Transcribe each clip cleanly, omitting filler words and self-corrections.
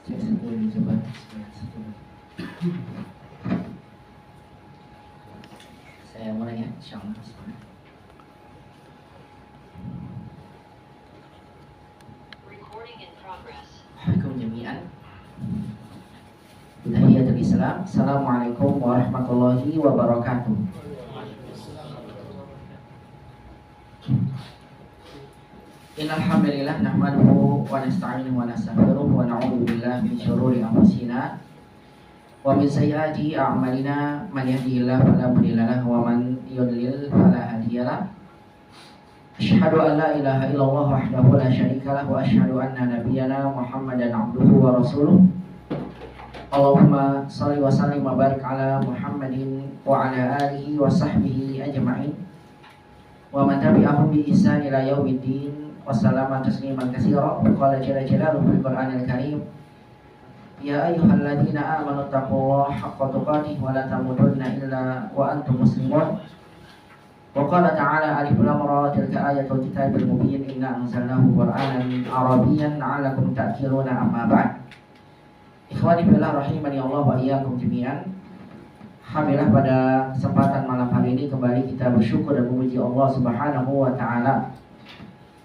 Cek satu coba. Saya mulai ya, insyaallah. Recording in progress. Assalamualaikum jami'an. Tahiyatul Islam. Assalamualaikum warahmatullahi wabarakatuh. Innal hamdalillah nahmaduhu wa nasta'inuhu wa nastaghfiruh wa na'udzu billahi min shururi anfusina wa min sayyiati a'malina man yahdihillahu fala mudilla lahu wa man yudlil fala hadiya lahu. Asyhadu an la ilaha illallah wahdahu la syarika lahu wa asyhadu anna nabiyyana Muhammadan abduhu wa rasuluh. Allahumma shalli wa sallim wa barik ala Muhammadin wa ala alihi wa sahbihi ajma'in wa man tabi'ahum bi ihsan ila yaumiddin. Wassalamu tasliman katsira. Qala jalla jalaluhu fil Qur'anil Karim, ya ayyuhalladzina amanu taqullaha haqqa tuqatih wa la tamutunna illa wa antum muslimun. Wa qala ta'ala alif lam ra tilka ayatul kitabil mubin inna anzalnahu Qur'anan arabiyyan la'allakum ta'qiluna amma ba'd. Ikhwani fillah rahimani Allah wa iyyakum jami'an. Alhamdulillah pada kesempatan malam hari ini kembali kita bersyukur dan memuji Allah Subhanahu wa taala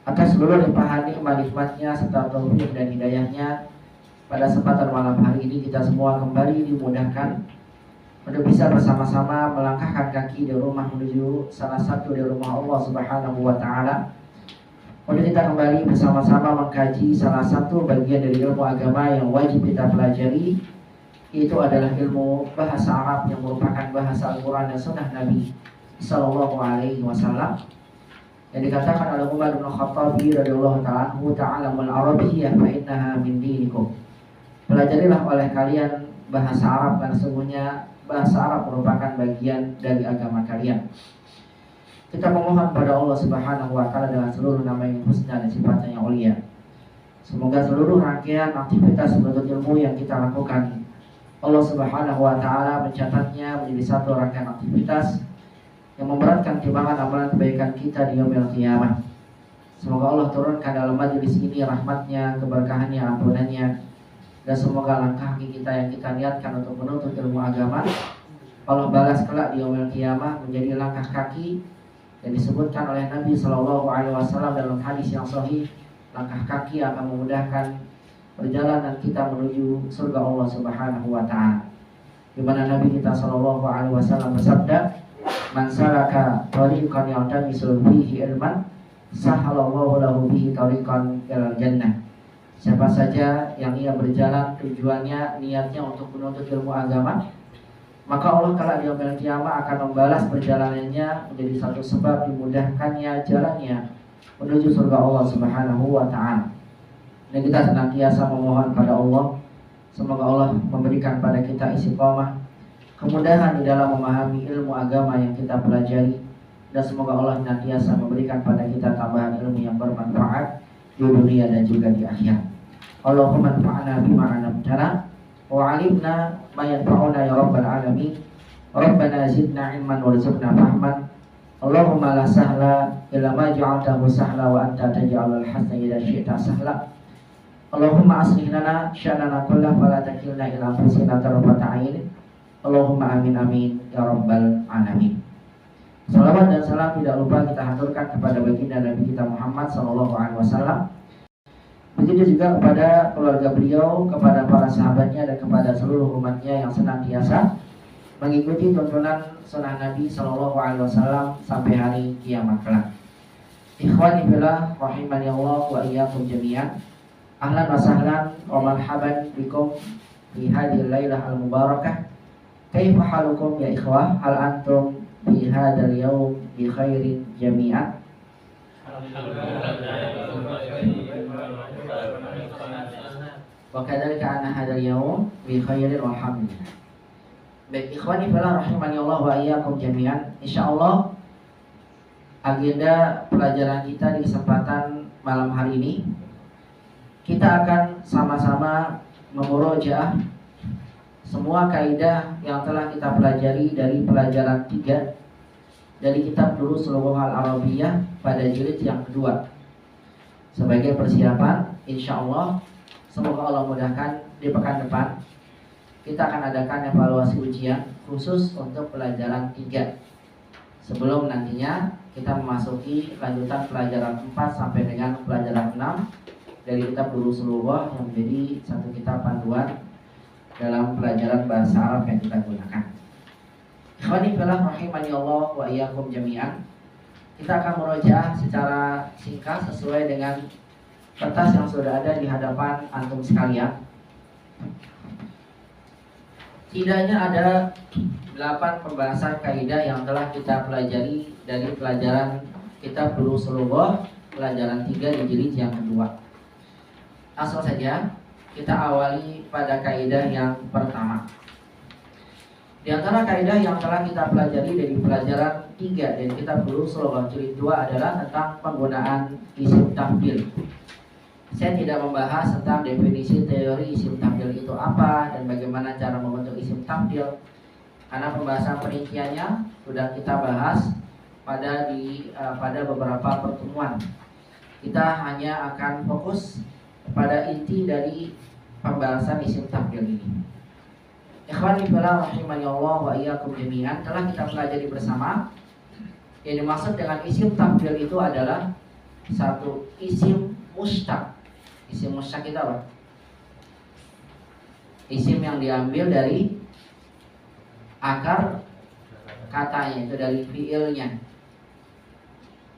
atas seluruh limpahan nikmat-nikmatnya serta taufik dan hidayahnya. Pada kesempatan malam hari ini kita semua kembali dimudahkan untuk bisa bersama-sama melangkahkan kaki di rumah menuju salah satu dari rumah Allah Subhanahu wa taala. Untuk kita kembali bersama-sama mengkaji salah satu bagian dari ilmu agama yang wajib kita pelajari, itu adalah ilmu bahasa Arab yang merupakan bahasa Al-Quran dan Sunnah Nabi Sallallahu Alaihi Wasallam, yang dikatakan oleh Umar bin Khattab radhiyallahu ta'ala anhu, ta'allamul arabiyyah fa innaha min dinikum. Pelajarilah oleh kalian bahasa Arab karena sesungguhnya bahasa Arab merupakan bagian dari agama kalian. Kita memohon pada Allah Subhanahu wa taala dengan seluruh nama yang husna dan sifatnya yang mulia. Semoga seluruh rangkaian aktivitas menuntut ilmu yang kita lakukan, Allah Subhanahu wa taala mencatatnya menjadi satu rangkaian aktivitas yang memberatkan timbangan amalan kebaikan kita di yaumil qiyamah. Semoga Allah turunkan dalam majelis ini rahmatnya, keberkahannya, ampunannya, dan semoga langkah kaki kita yang kita niatkan untuk menuntut ilmu agama, Allah balas kelak di yaumil qiyamah menjadi langkah kaki yang disebutkan oleh Nabi Sallallahu Alaihi Wasallam dalam hadis yang sahih. Langkah kaki akan memudahkan perjalanan kita menuju surga Allah Subhanahu wa taala, di mana Nabi kita Sallallahu Alaihi Wasallam bersabda, man salaka tariqan yaltamisu fihi ilman sahalallahu lahu bihi tariqan ilal jannah. Siapa saja yang ia berjalan tujuannya, niatnya untuk menuntut ilmu agama, maka Allah kelak di yaumil qiyamah akan membalas perjalanannya menjadi satu sebab dimudahkannya jalannya menuju surga Allah Subhanahu wa taala. Dan kita senantiasa memohon pada Allah, semoga Allah memberikan pada kita istiqomah, kemudahan di dalam memahami ilmu agama yang kita pelajari, dan semoga Allah senantiasa memberikan pada kita tambahan ilmu yang bermanfaat di dunia dan juga di akhirat. Allahumma anfa'na bima 'allamtana wa 'allimna ma yanfa'una ya rabbal alamin. Rabbana zidna 'ilman warzuqna fahman. Allahumma la sahla illa ma ja'altahu sahla wa anta taj'alul hazna idza syi'ta sahla. Allahumma aslih lana sya'nana kullahu wa la takilna ila anfusina tarfata 'ain. Allahumma amin amin ya rabbal alamin. Salawat dan salam tidak lupa kita haturkan kepada baginda Nabi kita Muhammad Sallallahu Alaihi Wasallam. Begitu juga kepada keluarga beliau, kepada para sahabatnya, dan kepada seluruh umatnya yang senantiasa mengikuti tuntunan sunnah Nabi Sallallahu Alaihi Wasallam sampai hari kiamat kelak. Ikhwani fillah rahimani Allah wa iyyakum jami'an. Ahlan wa sahlan wa marhaban bikum fi hadhihi lailah al-mubarakah. Kaifa halukum ya ikhwah? Hal antum fi hadzal yaum bi khairin jami'an? Wa kadzalika ana hadzal yaum bi khairin walhamdulillah. Baik ikhwani fillah rahimani Allah wa iyyakum jami'an. Insyaallah agenda pelajaran kita di kesempatan malam hari ini, kita akan sama-sama memurojaah semua kaidah yang telah kita pelajari dari pelajaran 3 dari kitab Durusul Lughah Al-Arabiyyah pada jilid yang kedua, sebagai persiapan insyaallah semoga Allah mudahkan di pekan depan kita akan adakan evaluasi ujian khusus untuk pelajaran 3 sebelum nantinya kita memasuki lanjutan pelajaran 4 sampai dengan pelajaran 6 dari kitab Durusul Lughah yang menjadi satu kitab panduan dalam pelajaran bahasa Arab yang kita gunakan. Ikhwani fillah rahimani Allah wa iyyakum jami'an. Kita akan merojaah secara singkat sesuai dengan kertas yang sudah ada di hadapan antum sekalian. Tidaknya ada 8 pembahasan kaidah yang telah kita pelajari dari pelajaran kitab Durusul Lughah pelajaran 3 di jilid yang kedua. Langsung saja kita awali pada kaidah yang pertama. Di antara kaidah yang telah kita pelajari dari pelajaran 3 dari kitab Durusul Lughah jilid 2 adalah tentang penggunaan isim tafdhil. Saya tidak membahas tentang definisi teori isim tafdhil itu apa dan bagaimana cara membentuk isim tafdhil, karena pembahasan perinciannya sudah kita bahas pada beberapa pertemuan. Kita hanya akan fokus pada inti dari pembahasan isim tafdhil ini. Ikhwani fillah rahimani Allah wa iyyakum jami'an, telah kita pelajari bersama yang dimaksud dengan isim tafdhil itu adalah satu isim mustaq. Isim mustaq itu apa? Isim yang diambil dari akar katanya, itu dari fiilnya,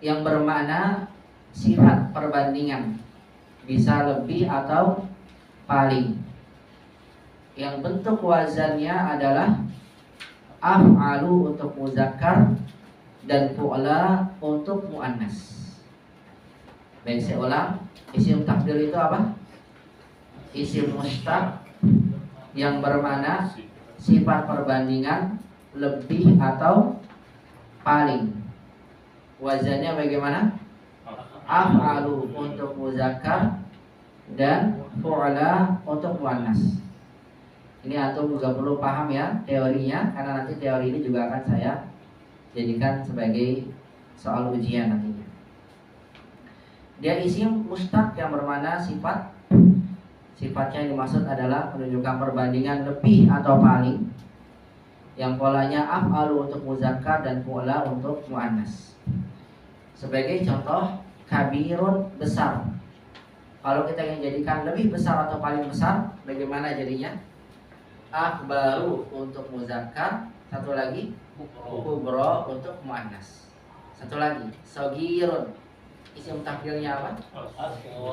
yang bermakna sifat perbandingan, bisa lebih atau paling, yang bentuk wazannya adalah af'alu untuk muzakkar dan fu'la untuk muannas. Baik, saya ulang. Isim tafdhil itu apa? Isim mustaq yang bermakna sifat perbandingan lebih atau paling. Wazannya bagaimana? Af'alu untuk muzakkar dan fu'la untuk muannas. Ini antum juga perlu paham ya teorinya, karena nanti teori ini juga akan saya jadikan sebagai soal ujian nantinya. Dia isim mustaq yang bermakna sifat. Sifatnya yang dimaksud adalah menunjukkan perbandingan lebih atau paling, yang polanya af'alu untuk muzakkar dan fu'la untuk muannas. Sebagai contoh, kabirun besar. Kalau kita ingin jadikan lebih besar atau paling besar, bagaimana jadinya? Akbaru untuk muzakkar, satu lagi kubro untuk muannas. Satu lagi, sogirun. Isim tafdhilnya apa?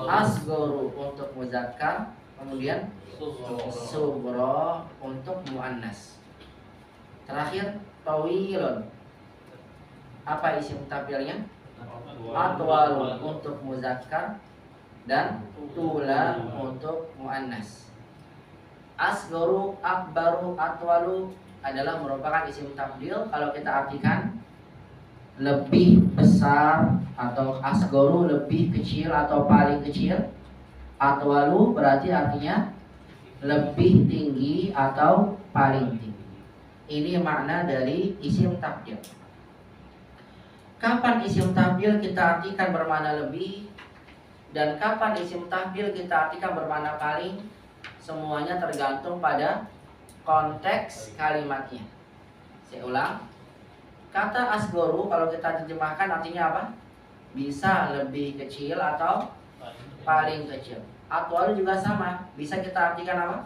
Asgoru untuk muzakkar, kemudian subro untuk muannas. Terakhir, tawilun. Apa isim tafdhilnya? Atwalu untuk muzakkar dan tula untuk muannas. Asgoru, akbaru, atwalu adalah merupakan isim tafdhil kalau kita artikan lebih besar, atau asgoru lebih kecil atau paling kecil. Atwalu berarti artinya lebih tinggi atau paling tinggi. Ini makna dari isim tafdhil. Kapan isim tafdhil kita artikan bermakna lebih dan kapan isim tafdhil kita artikan bermakna paling, semuanya tergantung pada konteks kalimatnya. Saya ulang. Kata asgoru kalau kita terjemahkan artinya apa? Bisa lebih kecil atau paling kecil. Atwalu juga sama, bisa kita artikan apa?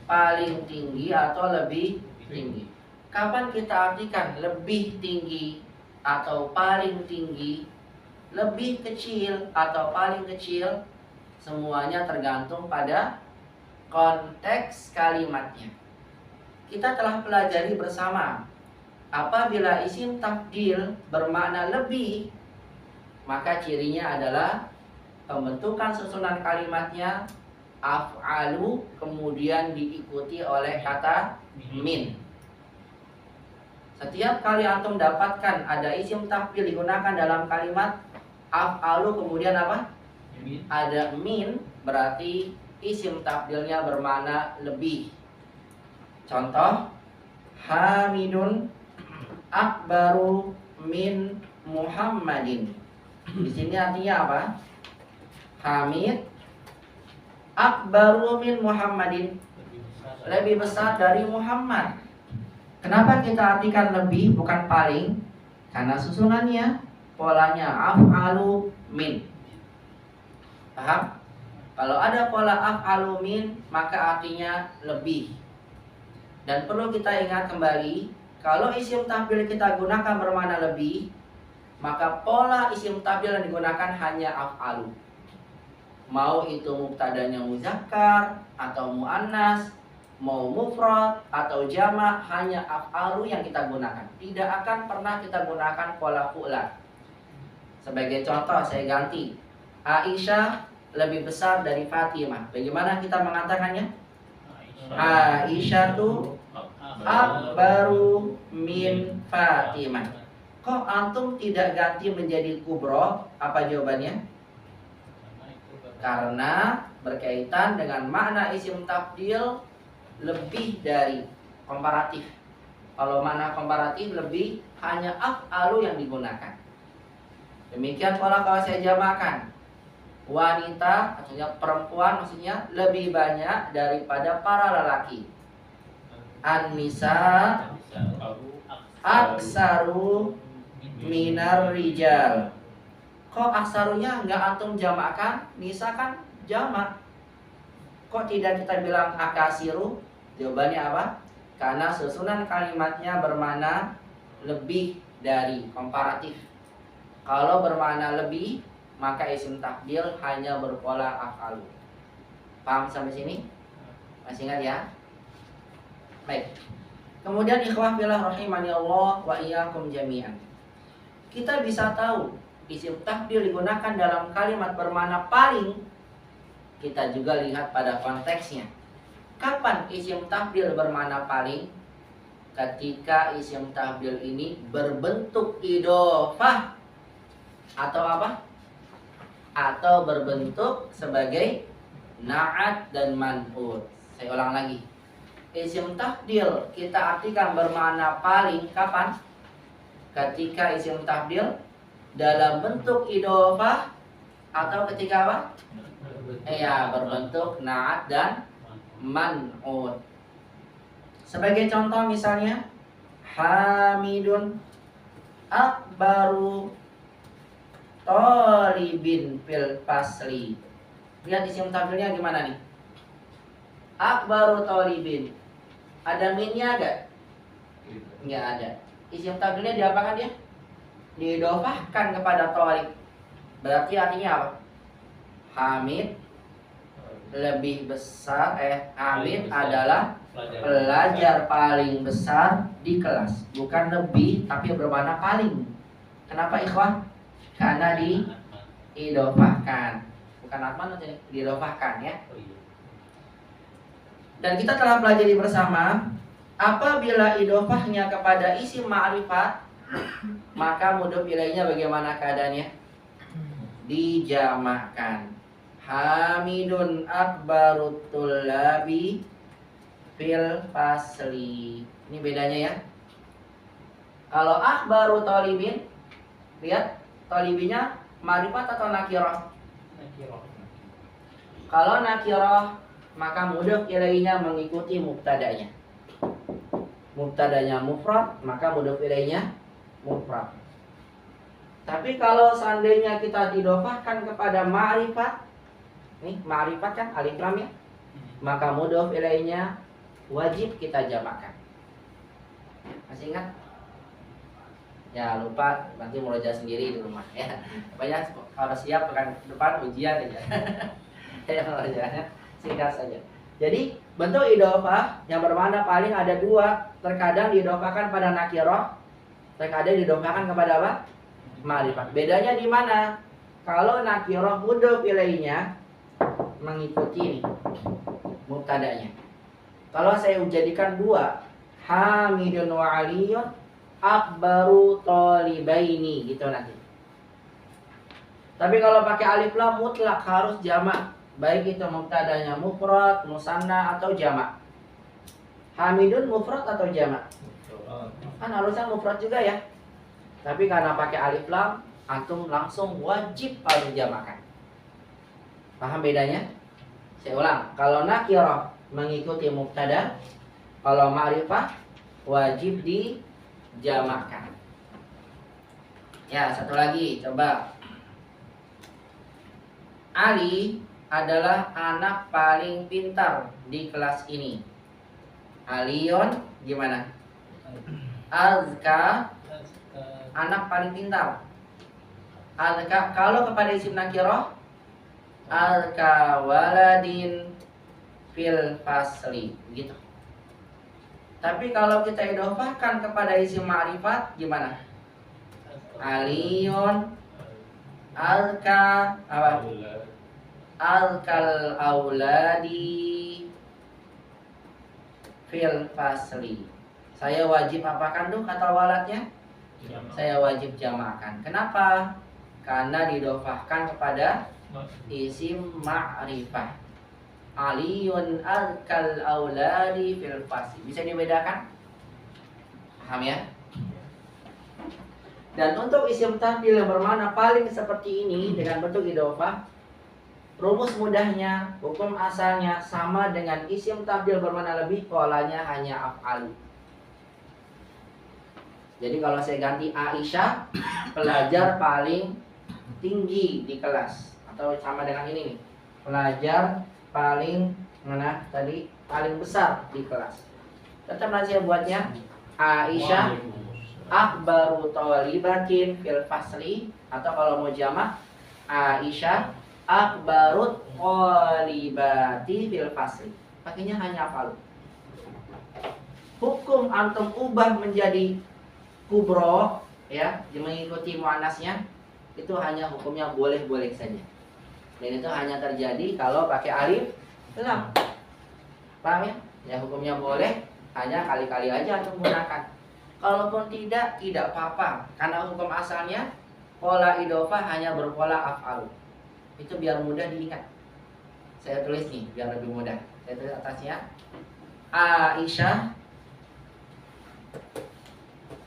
Paling tinggi atau lebih tinggi. Kapan kita artikan lebih tinggi atau paling tinggi, lebih kecil atau paling kecil, semuanya tergantung pada konteks kalimatnya. Kita telah pelajari bersama, apabila isim tafdhil bermakna lebih, maka cirinya adalah pembentukan susunan kalimatnya af'alu, kemudian diikuti oleh kata min. Setiap kali antum dapatkan ada isim tafdhil digunakan dalam kalimat af'alu kemudian apa? Ada min, berarti isim tafdhilnya bermakna lebih. Contoh, Hamidun akbaru min Muhammadin. Di sini artinya apa? Hamid Akbaru min Muhammadin, lebih besar dari Muhammad. Kenapa kita artikan lebih bukan paling? Karena susunannya, polanya af'alu min. Paham? Kalau ada pola af'alu min, maka artinya lebih. Dan perlu kita ingat kembali, kalau isim tafdil kita gunakan bermakna lebih, maka pola isim tafdil yang digunakan hanya af'alu. Mau itu mubtadanya muzakkar atau muannas, mau mufrad atau jamak, hanya af'alu yang kita gunakan. Tidak akan pernah kita gunakan pola fu'la. Sebagai contoh saya ganti, Aisyah lebih besar dari Fatimah. Bagaimana kita mengatakannya? Aisyah tu akbaru min Fatimah. Kok antum tidak ganti menjadi kubro? Apa jawabannya? Karena berkaitan dengan makna isim tafdil lebih dari komparatif. Kalau makna komparatif lebih, hanya af'alu yang digunakan. Demikian pola kalau saya jamakkan, wanita maksudnya perempuan, maksudnya lebih banyak daripada para lelaki. An-nisa aksaru minar rijal. Kok aksarunya enggak antum jamakkan? Nisa kan jamak. Kok tidak kita bilang akasiru? Jawabannya apa? Karena susunan kalimatnya bermakna lebih dari, komparatif. Kalau bermakna lebih, maka isim tafdil hanya berpola af'alu. Paham sampai sini? Masih ingat ya? Baik. Kemudian ikhwah fillah rahimani Allah wa iyyakum jami'an. Kita bisa tahu isim tafdil digunakan dalam kalimat bermakna paling. Kita juga lihat pada konteksnya. Kapan isim tafdil bermakna paling? Ketika isim tafdil ini berbentuk idhofah atau apa? Atau berbentuk sebagai na'at dan man'ut. Saya ulang lagi. Isim tafdil kita artikan bermakna paling kapan? Ketika isim tafdil dalam bentuk idhofah atau ketika apa? Berbentuk na'at dan man'ut. Sebagai contoh misalnya, Hamidun akbaru talibin fil fasli. Lihat isim tafdilnya gimana nih? Akbaru talibin. Ada minnya enggak? Enggak ada. Isim tafdilnya diapakan dia? Diidhofahkan kepada talib. Berarti artinya apa? Hamid lebih besar, Hamid adalah pelajar paling besar di kelas. Bukan lebih, tapi bermakna paling. Kenapa ikhwah? Karena diidhofahkan. Bukan atman, diidhofahkan ya. Dan kita telah pelajari bersama, apabila idhofahnya kepada isim ma'rifat, maka mudhof ilaihnya bagaimana keadaannya? Dijamakkan. Hamidun akbarut tullabi fil fasli. Ini bedanya ya. Kalau akbaru talibin, lihat talibinya ma'rifat atau nakirah? Kalau nakirah, maka mudhof ilaihnya mengikuti mubtadanya. Mubtadanya mufrad, maka mudhof ilaihnya mufrad. Tapi kalau seandainya kita didhofahkan kepada ma'rifat, nih ma'rifat kan alif lam ya, maka mudhof ilaihnya wajib kita jamakkan. Masih ingat? Ya lupa, nanti murojaah sendiri di rumah ya. Pokoknya kalau siap pekan depan ujian aja. Ya murojaahnya singkat saja. Jadi bentuk idhofah yang bermakna paling ada dua. Terkadang diidhofahkan pada nakirah, terkadang diidhofahkan kepada apa? Ma'rifat. Bedanya di mana? Kalau nakirah mudhof ilaihnya mengikuti mubtadanya. Kalau saya jadikan dua, Hamidun wa Aliyun akbaru talibaini, gitu nanti. Tapi kalau pakai alif lam mutlak harus jamak, baik itu mubtadanya mufrad, musanna atau jamak. Hamidun mufrad atau jamak? Kan harusnya mufrad juga ya. Tapi karena pakai alif lam, antum langsung wajib harus jamakkan. Paham bedanya? Saya ulang, kalau nakirah mengikuti mubtada, kalau ma'rifah wajib dijamakkan. Ya, satu lagi, coba. Ali adalah anak paling pintar di kelas ini. Alion gimana? Azka, anak paling pintar. Azka, kalau kepada isim nakirah, azka waladin fil fasli, gitu. Tapi kalau kita idhofahkan kepada isim ma'rifat gimana? Alion azka apa? Azkal auladi fil fasli. Saya wajib apakan tuh kata waladnya? Saya wajib jamakan. Kenapa? Karena didhofahkan kepada isim ma'rifah. Aliyun azkal auladi fil fasli. Bisa dibedakan? Paham ya? Dan untuk isim tafdil yang bermakna paling seperti ini dengan bentuk idhofah, rumus mudahnya, hukum asalnya sama dengan isim tafdil bermakna lebih, polanya hanya af'alu. Jadi kalau saya ganti Aisyah, pelajar paling tinggi di kelas, atau sama dengan ini nih, pelajar paling mana tadi paling besar di kelas. Tetap nanti saya buatnya Aisyah akbaru thalibatin fil fasli, atau kalau mau jamak Aisyah akbarut thalibati fil fasli. Pakainya hanya af'al. Hukum antum ubah menjadi kubro, ya, mengikuti muannasnya, itu hanya hukumnya boleh-boleh saja. Dan itu hanya terjadi kalau pakai alif lam. Paham ya? Ya, hukumnya boleh, hanya kali-kali aja antum gunakan. Kalaupun tidak apa-apa, karena hukum asalnya pola idhofah hanya berpola af'al. Itu biar mudah diingat. Saya tulis nih biar lebih mudah. Saya tulis atasnya Aisyah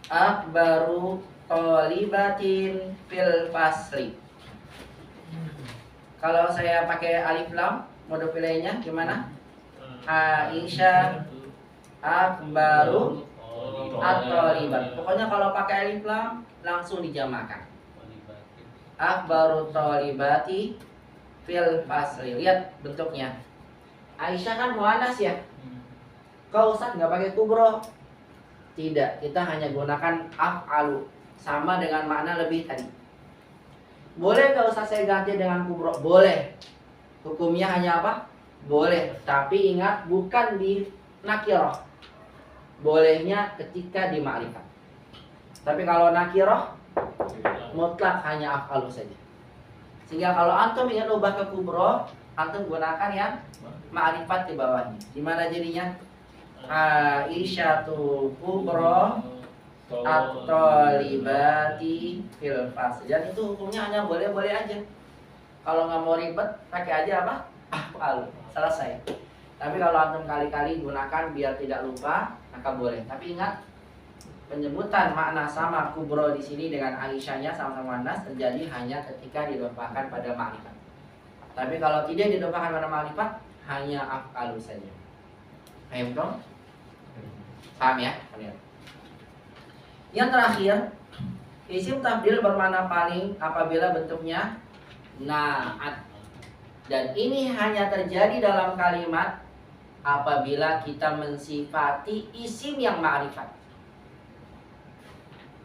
akbaru thalibatin fil fasli. Kalau saya pakai alif lam, mode pilihnya gimana? Aisyah akbaru at-thalibat. Pokoknya kalau pakai alif lam langsung dijamakan. Akbaru thalibati fil fasli. Lihat bentuknya. Aisyah kan muannas ya. Kau Ustaz nggak pakai kubro? Tidak, kita hanya gunakan af'alu, sama dengan makna lebih tadi. Boleh nggak Ustaz saya ganti dengan kubro? Boleh. Hukumnya hanya apa? Boleh. Tapi ingat bukan di nakirah. Bolehnya ketika di ma'rifat. Tapi kalau nakirah mutlak hanya af'alu saja. Sehingga kalau antum ingin ubah ke kubro, antum gunakan yang ma'rifat di bawahnya. Gimana jadinya? Aisyatu kubro at-thalibati fil fasl. Dan itu hukumnya hanya boleh-boleh aja. Kalau nggak mau ribet, pakai aja apa? Af'al. Selesai. Tapi kalau antum kali-kali gunakan biar tidak lupa, maka boleh. Tapi ingat, penyebutan makna sama kubro di sini dengan Aisyahnya sama-sama muannas terjadi hanya ketika didhofahkan pada ma'rifat. Tapi kalau tidak didhofahkan pada ma'rifat, hanya af'alu saja. Paham dong? Paham ya? Yang terakhir, isim tafdil bermakna paling apabila bentuknya na'at. Dan ini hanya terjadi dalam kalimat apabila kita mensifati isim yang ma'rifat.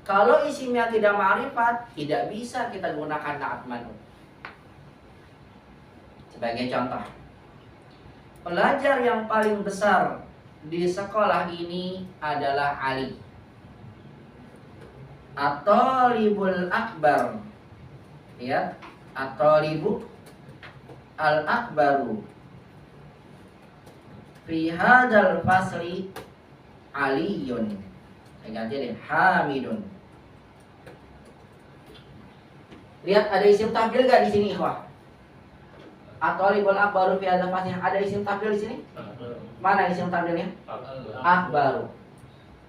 Kalau isimnya tidak ma'rifat, tidak bisa kita gunakan na'at man'ut. Sebagai contoh, pelajar yang paling besar di sekolah ini adalah Ali. At-talibul akbar. Ya, at-talibu al-akbaru fi hadzal fasli Aliyun. Saya ganti deh, Hamidun. Lihat ada isim tafdil gak di sini, ikhwah? At-talibul akbaru fi hadzal fasli, ada isim tafdil di sini? Mana isim tafdilnya? Akbaru.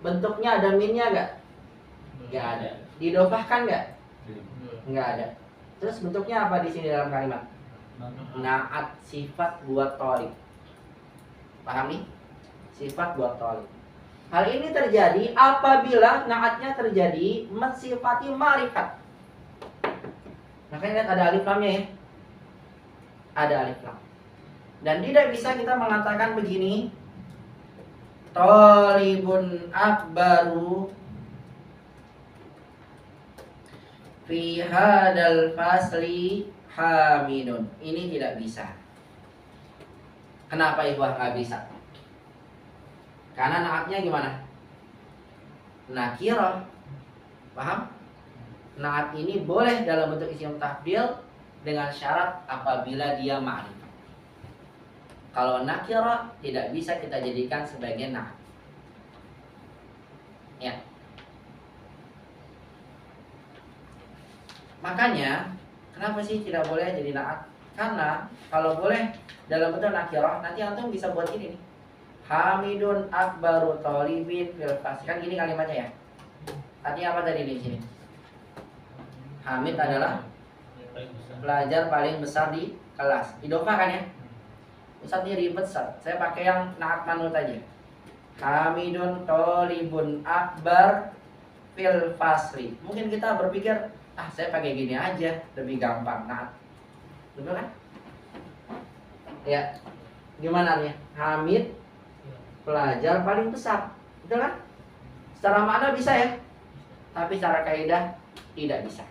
Bentuknya ada minnya gak? Gak ada. Didhofahkan gak? Gak ada. Terus bentuknya apa di sini dalam kalimat? Naat sifat buat thalib. Paham nih? Sifat buat thalib. Hal ini terjadi apabila naatnya terjadi mensifati ma'rifat. Makanya lihat ada alif lamnya ya. Ada alif lam. Dan tidak bisa kita mengatakan begini, thalibun akbaru fi hadal fasli hamidun. Ini tidak bisa. Kenapa Ikhwah nggak bisa? Karena naatnya gimana? Nakirah. Paham? Naat ini boleh dalam bentuk isim tafdil dengan syarat apabila dia ma'rifat. Kalau nakirah tidak bisa kita jadikan sebagai naat. Ya. Makanya kenapa sih tidak boleh jadi naat? Karena kalau boleh dalam bentuk nakirah, nanti antum bisa buat ini nih. Hamidun akbaru thalibin fil fasli. Kan gini kalimatnya ya. Artinya apa tadi di sini? Hamid adalah pelajar paling besar di kelas. Idofah kan ya? Ustaz ini ribet Ustaz. Saya pakai yang naat manut aja. Hamidun thalibun akbar fil fasli. Mungkin kita berpikir, saya pakai gini aja, lebih gampang naat. Betul kan? Ya. Gimana nih? Hamid pelajar paling besar. Betul kan? Secara makna bisa ya. Tapi secara kaidah tidak bisa.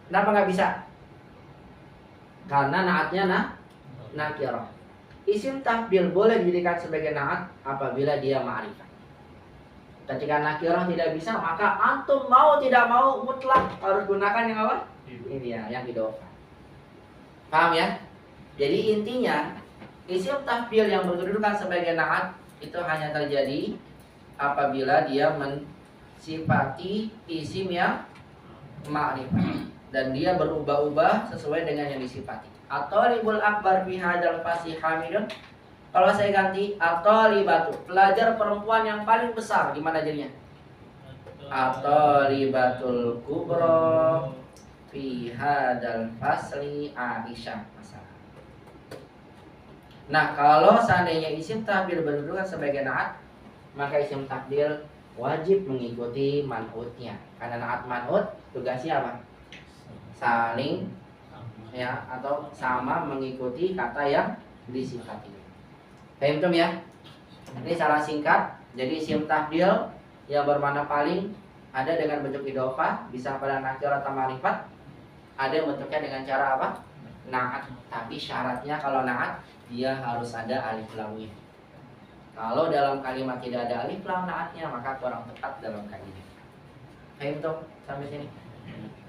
Kenapa nggak bisa? Karena naatnya nakirah. Isim tafdil boleh dijadikan sebagai naat apabila dia ma'rifat. Ketika nakirah tidak bisa, maka antum mau tidak mau mutlak harus gunakan yang apa? Ini ya, yang idofah. Paham ya? Jadi intinya isim tafdil yang berkedudukan sebagai naat itu hanya terjadi apabila dia mensifati isim yang ma'rifat dan dia berubah-ubah sesuai dengan yang disifati. At-thalibul akbar fi hadzal fasli hamidun. Kalau saya ganti at-thalibatu, pelajar perempuan yang paling besar, gimana jadinya? At-thalibatul kubra fi hadzal fasli Aisyah masalah. Nah, kalau seandainya isim tafdil berkedudukan sebagai naat, maka isim tafdil wajib mengikuti man'utnya. Karena naat man'ut tugasnya apa? Saling ya atau sama mengikuti kata yang disifati. Paham ya? Ini secara singkat. Jadi isim tafdil yang bermakna paling ada dengan bentuk idofah, bisa pada nakirah atau ma'rifat. Ada yang bentuknya dengan cara apa? Naat. Tapi syaratnya kalau naat dia harus ada alif lamnya. Kalau dalam kalimat tidak ada alif lam naatnya, maka kurang tepat dalam kaidah. Paham sampai sini?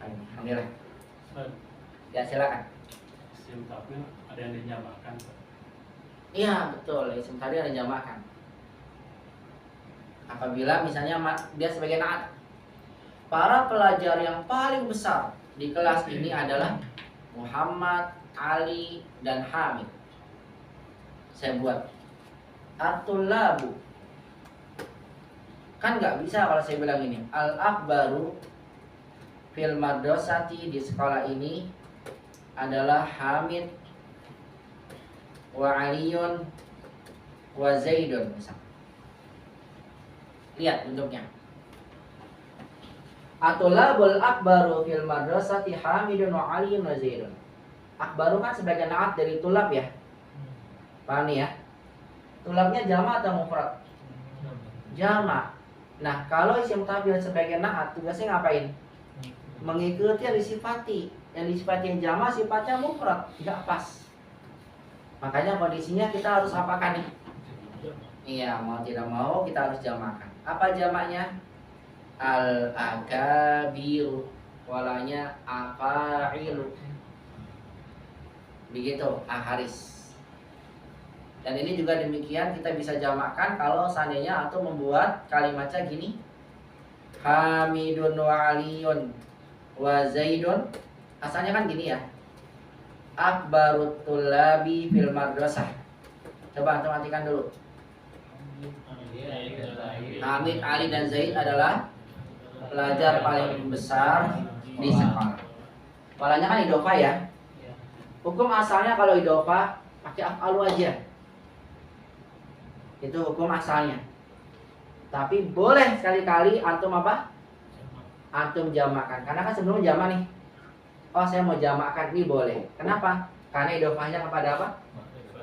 Alhamdulillah. Ya silakan. Isim tafdil ada yang dijamakkan. Iya betul, isim tafdil ada jamakan. Apabila misalnya dia sebagai naat, para pelajar yang paling besar di kelas ini adalah Muhammad, Ali, dan Hamid. Saya buat at-tullabu. Kan nggak bisa kalau saya bilang ini al-akbaru fil madrasati, di sekolah ini adalah Hamid wa Aliyun wa Zaidun misalnya. Lihat bentuknya. Atulabul akbaru fil madrasati Hamidun wa Aliyun wa Zaidun. Akbaru kan sebagai naat dari tulab ya. Paham nih ya? Tulabnya jama' atau mufrad? Jama'. Nah, kalau isim tafdil sebagai naat tugasnya ngapain? Mengikuti yang disifati. Yang disifati yang jama' sifatnya mufrad, enggak pas. Makanya kondisinya kita harus apakan nih? Iya, mau tidak mau kita harus jamakan. Apa jamaknya? Al-akabiru, walanya afa'ilu. Begitu, aharis. Dan ini juga demikian kita bisa jamakkan kalau seandainya atau membuat kalimatnya gini. Hamidun wa Aliyun wa Zaidun. Asalnya kan gini ya. Akbarut tullabi fil madrasah. Coba antum artikan dulu. Hamid, Ali, dan Zaid adalah pelajar paling besar di sekolah. Walanya kan idofah ya. Hukum asalnya kalau idhofah pakai af'alu aja. Itu hukum asalnya. Tapi boleh sekali-kali antum apa? Antum jamakkan. Karena kan sebelum jamak nih. Oh, saya mau jamakkan, ini boleh. Kenapa? Karena idhofahnya kepada apa?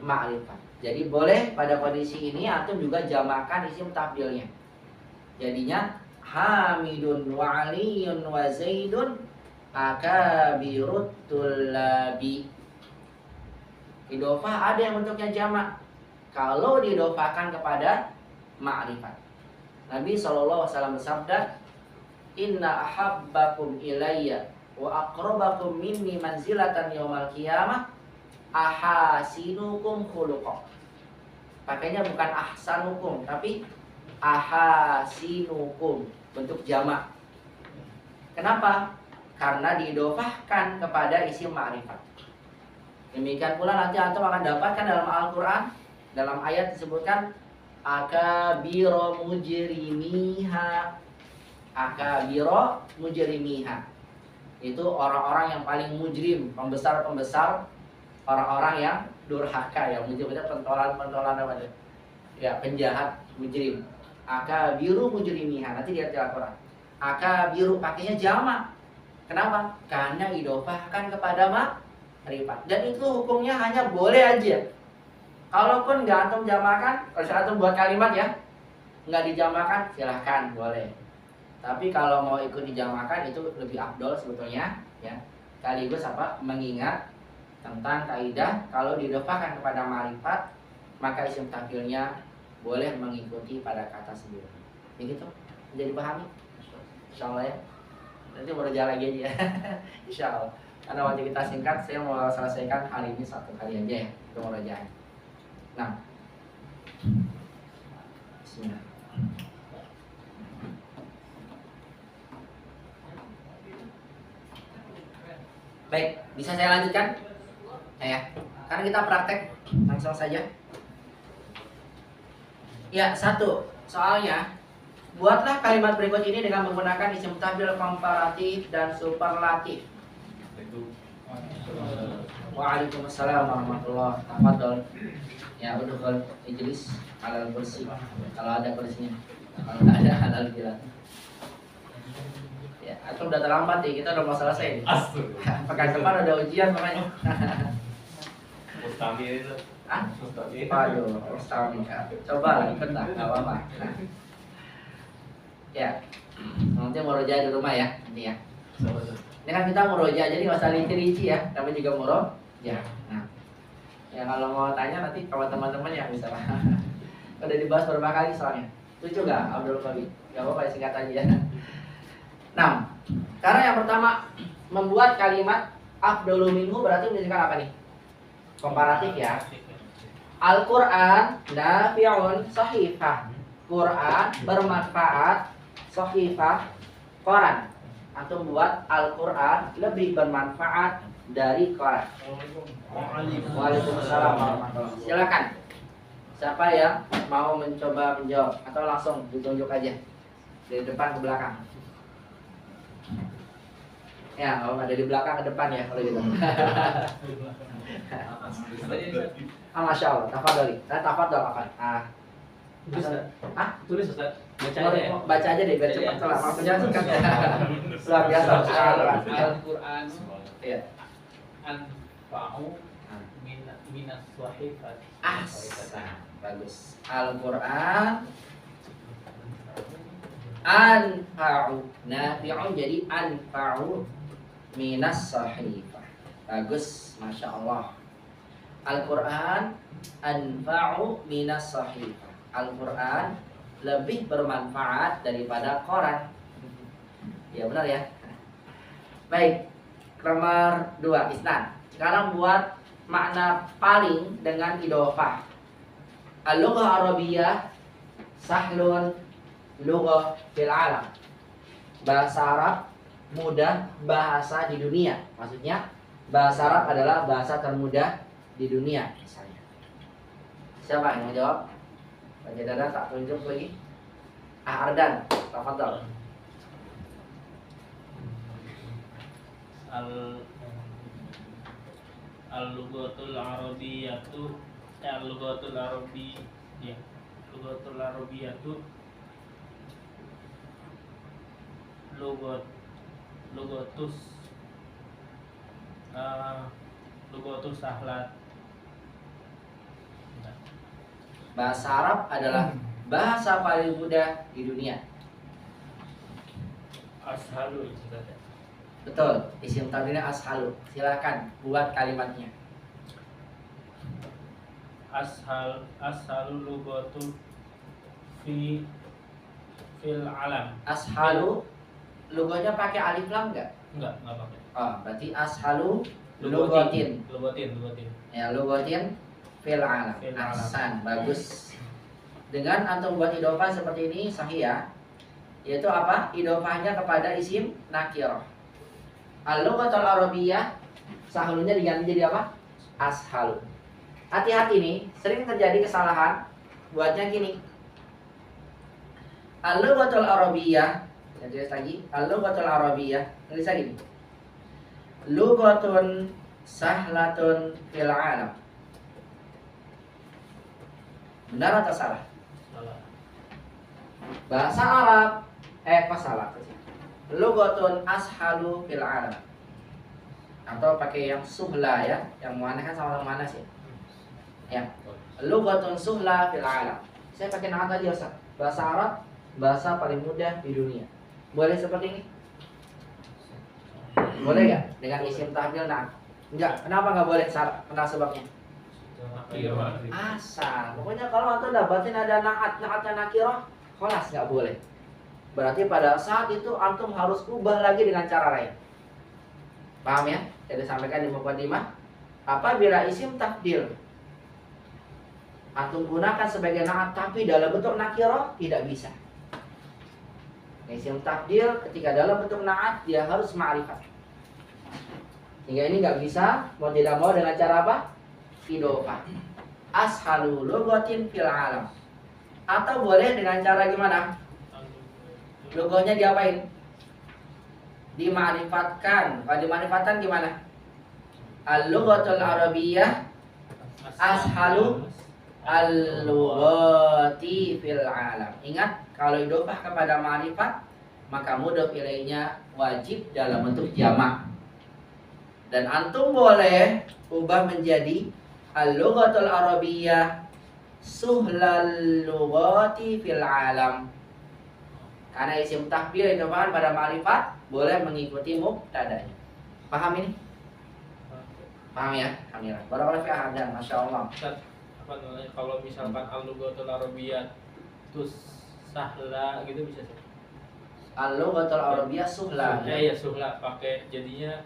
Ma'rifat. Jadi boleh pada kondisi ini antum juga jamakkan isim tafdilnya. Jadinya Hamidun wa Aliyun wa Zaidun akabirut tullabi. Idhofah ada yang bentuknya jamak kalau diidhofahkan kepada ma'rifat. Nabi SAW bersabda, "Inna ahabbakum ilayya wa aqrabakum minni manzilatan yaumal qiyamah ahasinukum khuluqa." Pakainya bukan ahsanukum tapi ahasinukum, bentuk jamak. Kenapa? Karena diidhofahkan kepada isim ma'rifat. Demikian pula nanti antum akan dapatkan dalam Al-Qur'an, dalam ayat disebutkan akabiro mujrimiha. Akabiro mujrimiha. Itu orang-orang yang paling mujrim, pembesar-pembesar, orang-orang yang durhaka, yang mujrim itu pentolan-pentolan apa itu? Ya, penjahat, mujrim. Akabiru mujrimiha. Nanti lihat di Al-Qur'an. Akabiru pakainya jamak. Kenapa? Karena idhofahkan kepada ma'rifat. Dan itu hukumnya hanya boleh aja. Kalaupun nggak antum jamakan, kalau antum buat kalimat ya, nggak dijamakan, silahkan boleh. Tapi kalau mau ikut dijamakan itu lebih afdol sebetulnya, ya. Sekaligus apa? Mengingat tentang kaidah kalau didhofahkan kepada ma'rifat, maka isim tafdilnya boleh mengikuti pada kata sendiri. Begitu? Jadi pahami? Insyaallah ya. Nanti baru jalan lagi aja. Insyaallah. Karena waktu kita singkat, saya mau selesaikan hari ini satu kali aja ya. Itu murojaah. Nah, bismillah. Baik, bisa saya lanjutkan? Ya, karena kita praktek langsung saja. Ya, satu, soalnya buatlah kalimat berikut ini dengan menggunakan isim tafdil komparatif dan superlatif. Waalaikumsalam warahmatullahi wabarakatuh. Ya, udhul ijlis alal kursi. Kalau ada kursinya. Kalau tidak ada halal bilang. Ya, atau udah terlambat ya, kita udah mau selesai nih. Pekan depan udah ujian makanya. Mustamil itu. Ah? Mustamil. Waduh, mustamil. Coba lah ikut lah, enggak apa-apa. Ya. Nanti murojaah di rumah ya, nanti ya. Ini kan kita murojaah, jadi nggak usah rinci-rinci ya, tapi juga murojaah. Nah, ya kalau mau tanya nanti sama teman-teman yang bisa. Udah dibahas berapa kali soalnya. Setuju nggak, Abdul Qawi? Gak apa-apa, singkat aja ya. Nah, karena yang pertama membuat kalimat afdalu minhu berarti menunjukkan apa nih? Komparatif ya. Al-Quran nafi'un sahifah. Quran bermanfaat, sahifah koran. Antum buat Al-Quran lebih bermanfaat dari koran. Waalaikumsalam warahmatullahi wabarakatuh. Silakan. Siapa yang mau mencoba menjawab atau langsung ditunjuk aja dari depan ke belakang? Ya, kalau ada di belakang ke depan ya kalau gitu. Masya Allah, tafadhali. Tafadhal apa? Tulis, tulis Ustaz. Baca aja ya. Baca aja deh biar cepat lah. Maksudnya singkat ya. Luar biasa. Al-Quran Iya. anfa'u minas sahifat. Ahsan. Bagus. Al-Quran anfa'u. Nafi'u jadi anfa'u minas sahifah. Bagus, Masya Allah. Al-Quran anfa'u minas sahifah. Al-Quran lebih bermanfaat daripada koran. Ya benar ya. Baik, nomor 2 Isnan. Sekarang buat makna paling dengan idhofah. Al-lughah Arabiyah sahlun lughah fil alam. Bahasa Arab mudah bahasa di dunia. Maksudnya bahasa Arab adalah bahasa termudah di dunia misalnya. Siapa yang mau jawab? Baca dada tak tunjuk lagi. Ardan, tafadhal. Al-lughatul arabiyyatu al-lughatul arabi ya. Lughatul arabiyyatu lughatus lughatus sahlat. Bahasa Arab adalah bahasa paling mudah di dunia. Ashalu itu saja. Betul, isim tafdilnya ashalu. Silakan buat kalimatnya. Ashalu lughatu fil alam. Ashalu logonya pakai alif lam enggak? Enggak pakai. Oh, berarti ashalu lugotin. Lugotin. Ya, lugotin fil alam. Fil alam. Ahsan, bagus. Dengan antum buat idofah seperti ini sahih ya. Yaitu apa? Idofahnya kepada isim nakirah. Al-lughatul arabiyyah sahalunya diganti jadi apa? Ashalu. Hati-hati nih, sering terjadi kesalahan buatnya gini. Al-lughatul arabiyyah, saya tulis lagi, al-lughatul arabiyyah, tulis lagi nih. Lughatun sahlatun fil alam. Benar atau salah? Salah. Bahasa Arab kok salah? Lughatun ashalu fil alam. Atau pakai yang suhla ya, yang muannats kan sama-sama muannats ya. Ya. Lughatun suhla fil alam. Saya pakai naat aja Ustaz. Bahasa Arab bahasa paling mudah di dunia. Boleh seperti ini? Boleh ya? Dengan isim tafdil naat. Enggak, kenapa enggak boleh? Kenapa sebabnya? Asal. Pokoknya kalau antum dapatin ada naatnya nakirah, kholas nggak boleh. Berarti pada saat itu antum harus ubah lagi dengan cara lain. Paham ya? Jadi sampaikan di muqaddimah. Apabila isim tafdil antum gunakan sebagai naat tapi dalam bentuk nakirah tidak bisa. Isim tafdil ketika dalam bentuk naat dia harus ma'rifat. Sehingga ini nggak bisa mau tidak mau dengan cara apa? Idofah. Ashalu lughatin fil alam. Atau boleh dengan cara gimana? Logonya diapain? Dima'rifatkan. Kalau dima'rifatkan gimana? Al-lughatul arabiyyah ashalu al-lughati fil alam. Ingat, kalau idofah kepada ma'rifat maka mudhof ilaihnya wajib dalam bentuk jamak. Dan antum boleh ubah menjadi al-lughatul arabiyyah suhlal lughati fil alam. Karena isim tafdil itu kan pada ma'rifat boleh mengikuti mubtada'nya. Paham ini? Paham ya? Alhamdulillah. Barakallahu fi ahdan, masyaallah. Ustaz, apa namanya kalau misalkan al-lughatul arabiyyah terus sahla gitu bisa sih? Al-lughatul arabiyyah suhla. Ya suhla pakai jadinya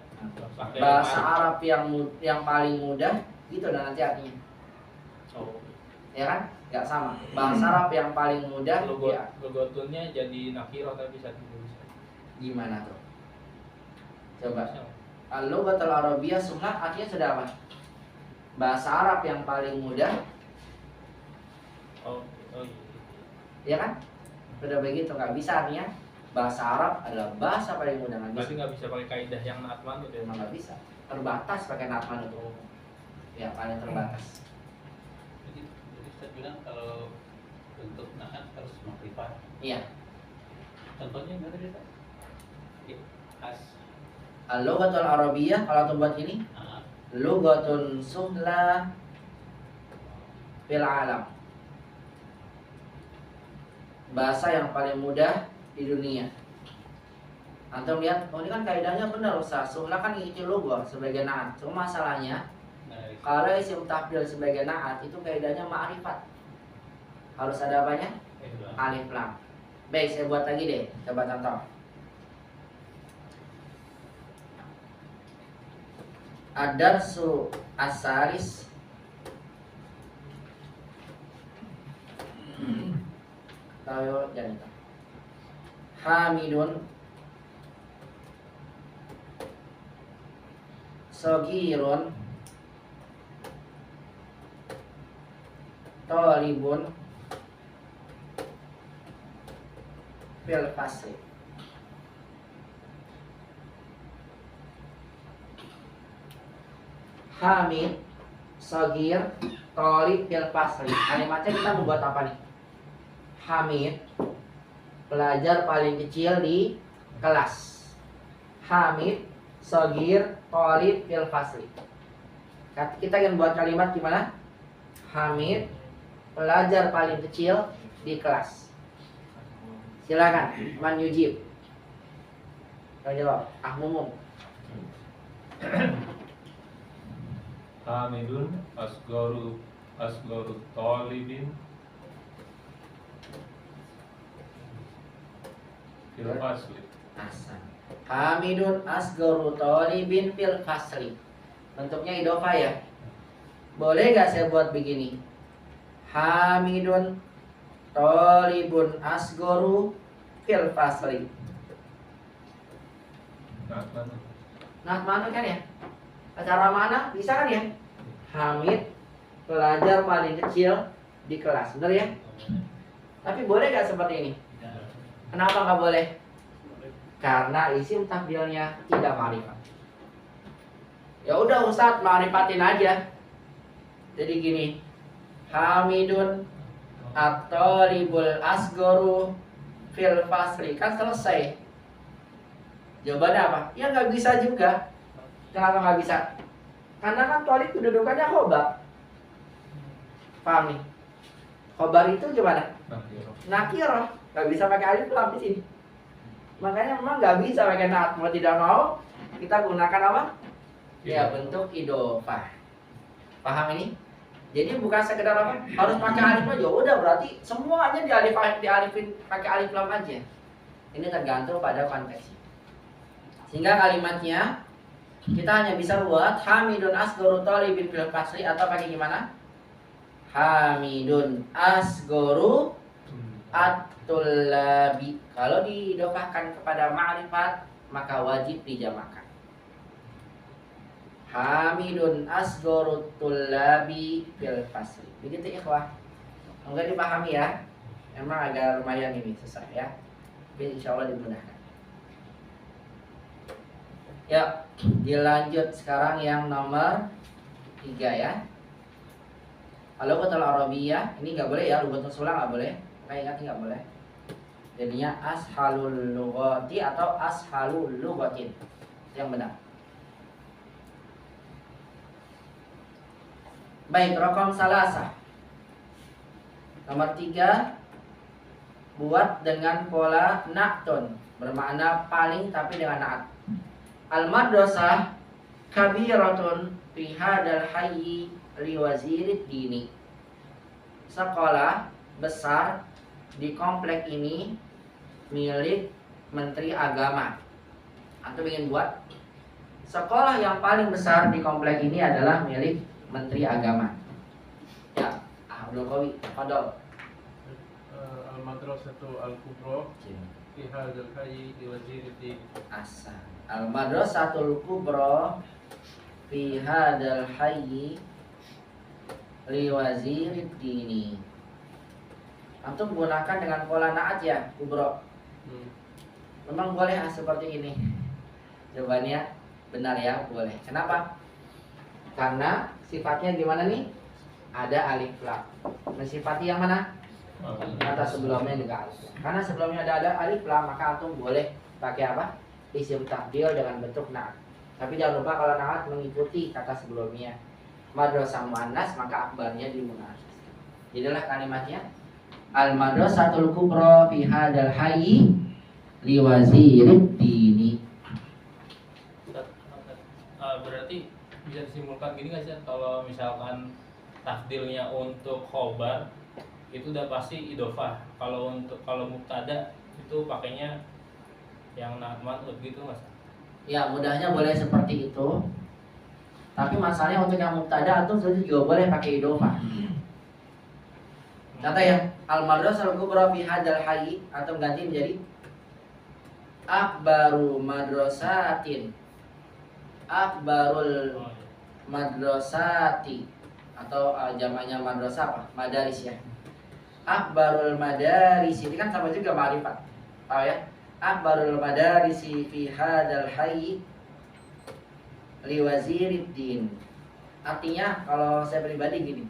pakai Bahasa Arab yang paling mudah gitu dan nanti artinya. Oh. Ya kan? Enggak sama. Bahasa Arab yang paling mudah ya. Lughatunnya jadi nakirah tapi bisa bisa. Gimana tuh? Coba. Al-lughatul arabiyyah suhla artinya sudah apa? Bahasa Arab yang paling mudah. Oh iya. Ya kan? Sudah begitu nggak bisa artinya bahasa Arab adalah bahasa paling mudah nggak bisa. Berarti nggak bisa pakai kaidah yang naat manut ya? Memang nggak bisa. Terbatas pakai natman itu. Ya paling terbatas. Jadi saya bilang kalau untuk naat harus makrifat. Iya. Contohnya yang tadi Pak? As. Al-lughatul arabiyyah kalau buat ini Naat. lughatun suhla fil alam. Bahasa yang paling mudah di dunia. Antum lihat, oh ini kan kaidahnya benar Ustaz. Suhla kan ngikuti lugha sebagai naat. Cuma masalahnya kalau isim tafdil sebagai naat itu kaidahnya ma'rifat. Harus ada apanya? Alif lam. Baik, saya buat lagi deh. Coba contoh. Ad-darsu as-salis tayo ganito. Hamidun Sogirun Tolibun Fil fasli. Hamid, Sogir, Tolib, fil fasli. Kalimatnya kita membuat apa nih? Hamid, pelajar paling kecil di kelas. Hamid, Sogir, Tolib, fil fasli. Kita ingin buat kalimat gimana? Hamid, pelajar paling kecil di kelas. Silakan, man yujib. Jawab, Mumum. Hamidun asgoru talibin fil fasli. Hasan. Hamidun asgoru talibin fil fasli. Bentuknya idhofah ya. Boleh gak saya buat begini? Hamidun talibun asgoru fil fasli. Nah, mana kan ya? Cara mana? Bisa kan ya? Hamid, pelajar paling kecil di kelas. Bener ya? Tapi boleh gak seperti ini? Kenapa nggak boleh? Karena isim tafdilnya tidak ma'rifat. Ya udah Ustadz, ma'rifatin aja. Jadi gini, Hamidun at-talibul asgoru fil fasli. Kan selesai. Jawabannya apa? Ya nggak bisa juga. Kenapa nggak bisa? Karena kan talib kedudukannya khobar. Paham nih? Khobar itu gimana? Nakirah. Nggak bisa pakai alif lam di sini. Makanya memang nggak bisa pakai naat. Mau tidak mau kita gunakan apa? Ya bentuk idhofah. Paham ini? Jadi bukan sekedar apa? Harus pakai alif aja. Udah berarti semuanya dialifin pakai alif lam aja. Ini tergantung pada konteksnya. Sehingga kalimatnya kita hanya bisa buat Hamidun asgoru talibin fil fasli atau pakai gimana? Hamidun asgoru at-tullabi. Kalau didofahkan kepada ma'rifat maka wajib dijamakan. Hamidun asgoru tullabi fil fasli. Begitu ikhwah. Enggak dipahami ya? Emang agak lumayan ini susah ya. Tapi insyaallah dimudahkan. Ya, dilanjut sekarang yang nomor 3 ya. Al-Lughatul Arabiyyah, ini nggak boleh ya, lughatul sulang nggak boleh. Kayak ingat nggak boleh. Jadinya ashalul lughati atau ashalul lughatin. Itu yang benar. Baik, raqam salasah. Nomor 3, buat dengan pola na'tun, bermakna paling tapi dengan na'at. Al-madrasah kabiratun fi hadal hayyi liwazirid dini. Sekolah besar di komplek ini milik menteri agama. Antum ingin buat sekolah yang paling besar di komplek ini adalah milik menteri agama. Ya, Abdul Qawi, fadhol. Al-madrasatu al-kubra fi hadzal hayy li waziriddin. Asal. Al-madrasatul kubra fi hadzal hayy li waziriddin. Antum gunakan dengan pola na'at ya, kubra. Memang boleh seperti ini. Jawabannya benar ya, boleh. Kenapa? Karena sifatnya gimana nih? Ada alif lam. Mensifati yang mana? Kata sebelumnya juga alif lam. Karena sebelumnya ada alif lam, maka antum boleh pakai apa? Isim tafdil dengan bentuk na'at. Tapi jangan lupa kalau na'at mengikuti kata sebelumnya. Madrasah muannas maka akbarnya dimuannas. Jadilah kalimatnya al-madrasatul kubra fi hadzal hayy li wazirid dini. Berarti bisa disimpulkan gini nggak sih, kalau misalkan tafdilnya untuk khobar itu udah pasti idhofah. Kalau mubtada itu pakainya yang na'at gitu mas? Ya mudahnya boleh seperti itu. Tapi masalahnya untuk yang mubtada antum juga boleh pakai idhofah. Kata ya al-madrasatul kubra fi hadzal hayy atau ganti menjadi akbaru madrasatin, akbarul madrasati, atau jamaknya madrasah apa? Madaris ya. Akbarul madaris ini kan sama juga ma'rifat. Tahu ya? Akbarul madarisi fi hadzal hayy li waziriddin. Artinya kalau saya pribadi gini,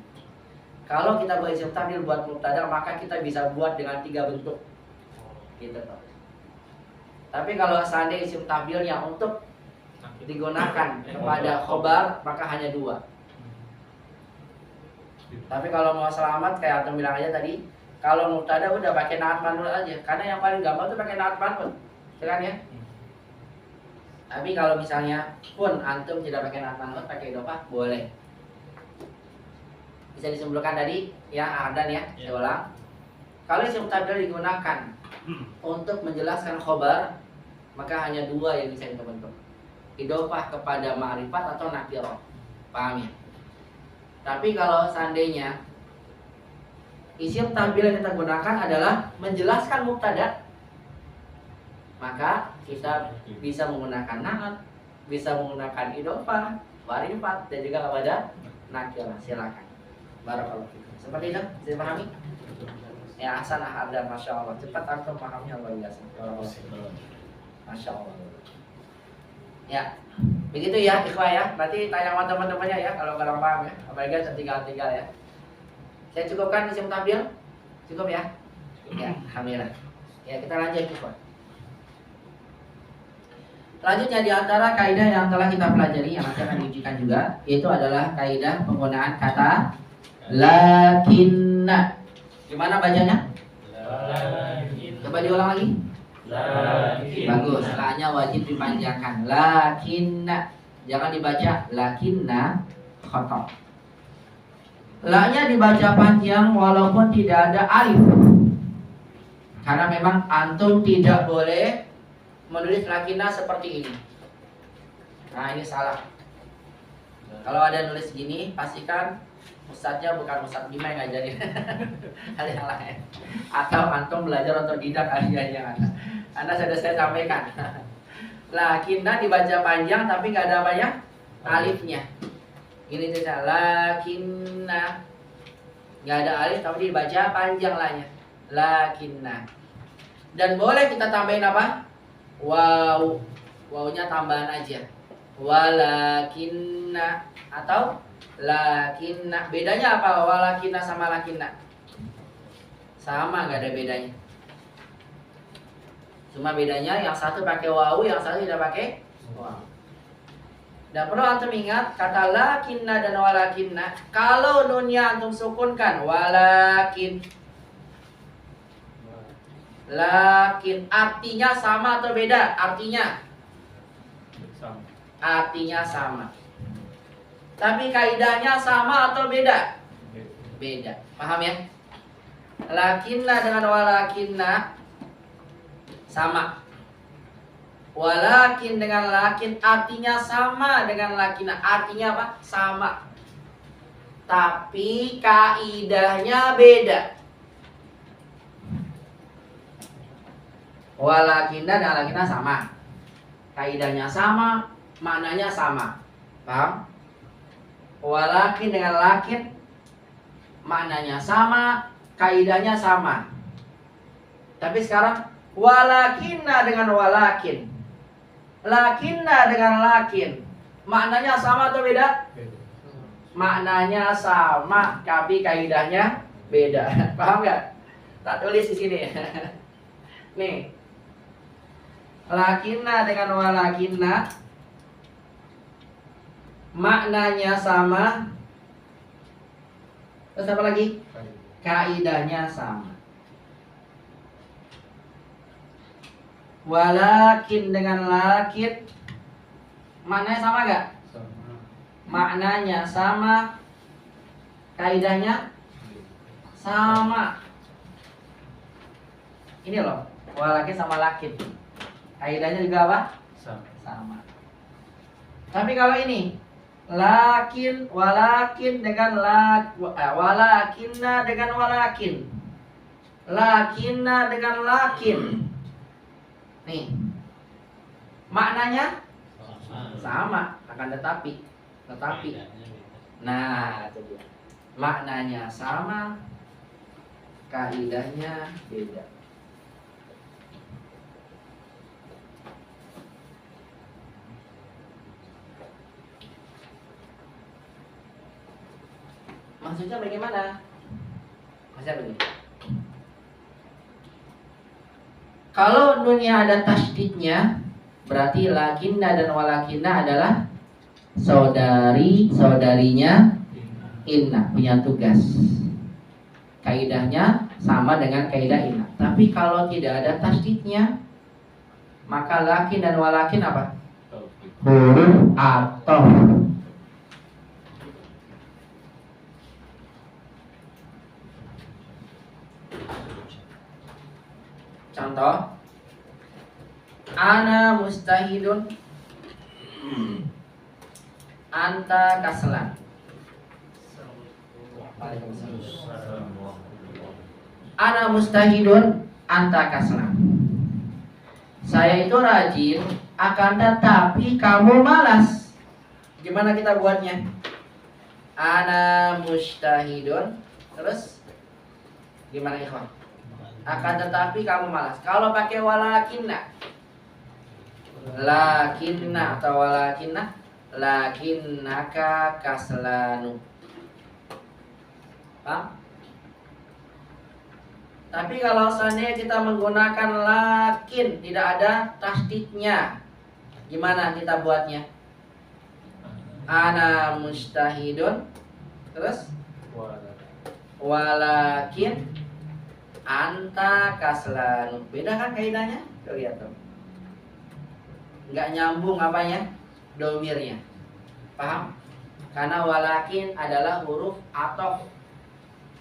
kalau kita buat isim tabdil buat mubtada, maka kita bisa buat dengan 3 bentuk, gitu toh. Tapi kalau seandainya isim tabdilnya untuk digunakan kepada khobar, maka hanya 2. Tapi kalau mau selamat kayak Antum bilang aja tadi, kalau mubtada udah pakai naat manut aja, karena yang paling gampang tuh pakai naat manut, kan ya? Tapi kalau misalnya pun Antum tidak pakai naat manut, pakai idhofah boleh. Bisa disimpulkan tadi ya Ardan ya, saya ulang. Kalau isim tabdil digunakan untuk menjelaskan khobar, maka hanya 2 yang bisa kita bentuk. Idhofah kepada ma'rifat atau nakirah. Paham ya? Tapi kalau seandainya isim tabdil yang kita gunakan adalah menjelaskan mubtada, maka kita bisa menggunakan naat, bisa menggunakan idhofah, ma'rifat, dan juga kepada nakirah. Silakan. Barakallahu fikum. Seperti itu, bisa dipahami? Ya, Hasan Ahad, Masya Allah. Cepat antum pahamnya luar biasa. Barakallahu fikum. Masya Allah. Ya, begitu ya, ikhwah ya. Berarti tanya sama teman-temannya ya, kalau kurang paham ya. Apalagi tinggal-tinggal ya. Saya cukupkan isim tabdil? Cukup ya? Ya, alhamdulillah. Ya, kita lanjut ikhwah. Selanjutnya di antara kaidah yang telah kita pelajari yang nanti akan diujikan juga, yaitu adalah kaidah penggunaan kata lakinna. Gimana bacanya? Coba diulang lagi. Bagus, la-nya wajib dipanjangkan. Lakinna. Jangan dibaca lakinna khata. La-nya dibaca panjang walaupun tidak ada alif. Karena memang antum tidak boleh menulis lakinna seperti ini. Nah, ini salah. Kalau ada nulis gini, pastikan ustadznya bukan Ustadz Bima yang ngajarin. Ada yang lain. Atau antum belajar otodidak aja. Anda sudah saya sampaikan. Lakinna dibaca panjang tapi nggak ada apanya? Alifnya. Ini saja. Lakinna. Nggak ada alif tapi dibaca panjang lahnya. Lakinna. Dan boleh kita tambahin apa? Wow. Wawnya tambahan aja. Walakinna. Atau lakinna. Bedanya apa? Walakinna sama lakinna? Sama, nggak ada bedanya. Cuma bedanya yang satu pakai wawu, yang satu tidak pakai wawu. Dan perlu antum ingat kata lakinna dan walakinna, kalau nunnya antum sukunkan walakin, lakin artinya sama atau beda? Artinya sama. Tapi kaidahnya sama atau beda? Beda. Paham ya? Lakinna dengan walakinna sama. Walakin dengan lakin artinya sama dengan lakinna. Artinya apa? Sama. Tapi kaidahnya beda. Walakinna dan lakinna sama. Kaidahnya sama, maknanya sama. Paham? Walakin dengan lakin maknanya sama, kaidahnya sama. Tapi sekarang walakinna dengan walakin, lakinna dengan lakin, maknanya sama atau beda? Maknanya sama, tapi kaidahnya beda. Paham nggak? Tak tulis di sini. Nih, lakinna dengan walakinna maknanya sama. Terus apa lagi? Kaidahnya sama. Walakin dengan lakin maknanya sama gak? Maknanya sama, kaidahnya sama. Ini loh, walakin sama lakin, kaidahnya juga apa? Sama. Tapi kalau ini lakin, walakin dengan walakinna dengan walakin, lakinna dengan lakin. Nih, maknanya sama, akan tetapi. Nah, itu dia. Maknanya sama, kaidahnya beda. Maksudnya bagaimana? Maksudnya begini. Kalau nunnya ada tasydidnya, berarti lakinna dan walakinna adalah saudarinya inna, punya tugas. Kaidahnya sama dengan kaidah inna. Tapi kalau tidak ada tasydidnya, maka lakin dan walakin apa? Huruf atau. Contoh, ana mustahidun, anta kaslan. Ana mustahidun, anta kaslan. Saya itu rajin, akan tetapi kamu malas. Gimana kita buatnya? Ana mustahidun, terus gimana ikhwan? Akan tetapi kamu malas. Kalau pakai walakinna, lakinna atau walakinna, lakinnaka kaslanu. Paham? Tapi kalau seandainya kita menggunakan lakin, tidak ada tasdidnya, gimana kita buatnya? Ana mustahidun, terus walakin anta kaslanu. Beda kan kaidahnya? Tuh lihat tuh. Nggak nyambung apanya? Domirnya. Paham? Karena walakin adalah huruf atof.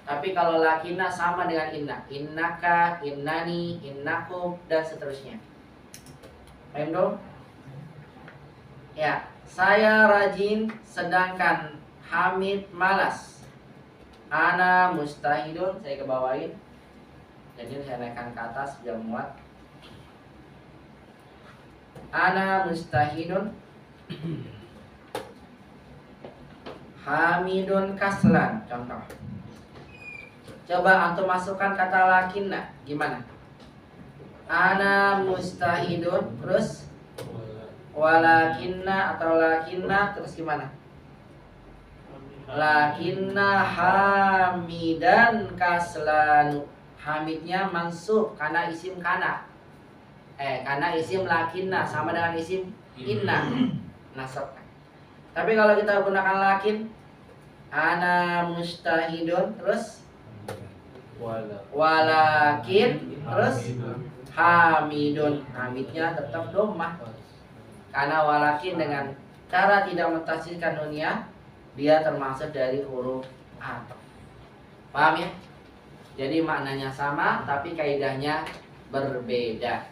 Tapi kalau lakinna sama dengan inna. Innaka, innani, innakum, dan seterusnya. Paham dong? Ya, saya rajin sedangkan Hamid malas. Ana mustahidun, saya kebawain. Jadi saya naikkan ke atas biar muat. Ana mustahidun, Hamidun kaslan. Contoh. Coba antum masukkan kata lakinna. Gimana? Ana mustahidun, terus walakinna atau lakinna, terus gimana? Lakinna hamidan kaslanu. Hamidnya mansub karena isim kana. Karena isim lakinna sama dengan isim inna. Nasabkan. Tapi kalau kita gunakan lakin, ana mustahidun, terus walakin, terus hamidun. Hamidnya tetap dhammah. Karena walakin dengan cara tidak mentasydidkan nunnya, dia termasuk dari huruf ataf. Paham ya? Jadi maknanya sama, tapi kaidahnya berbeda.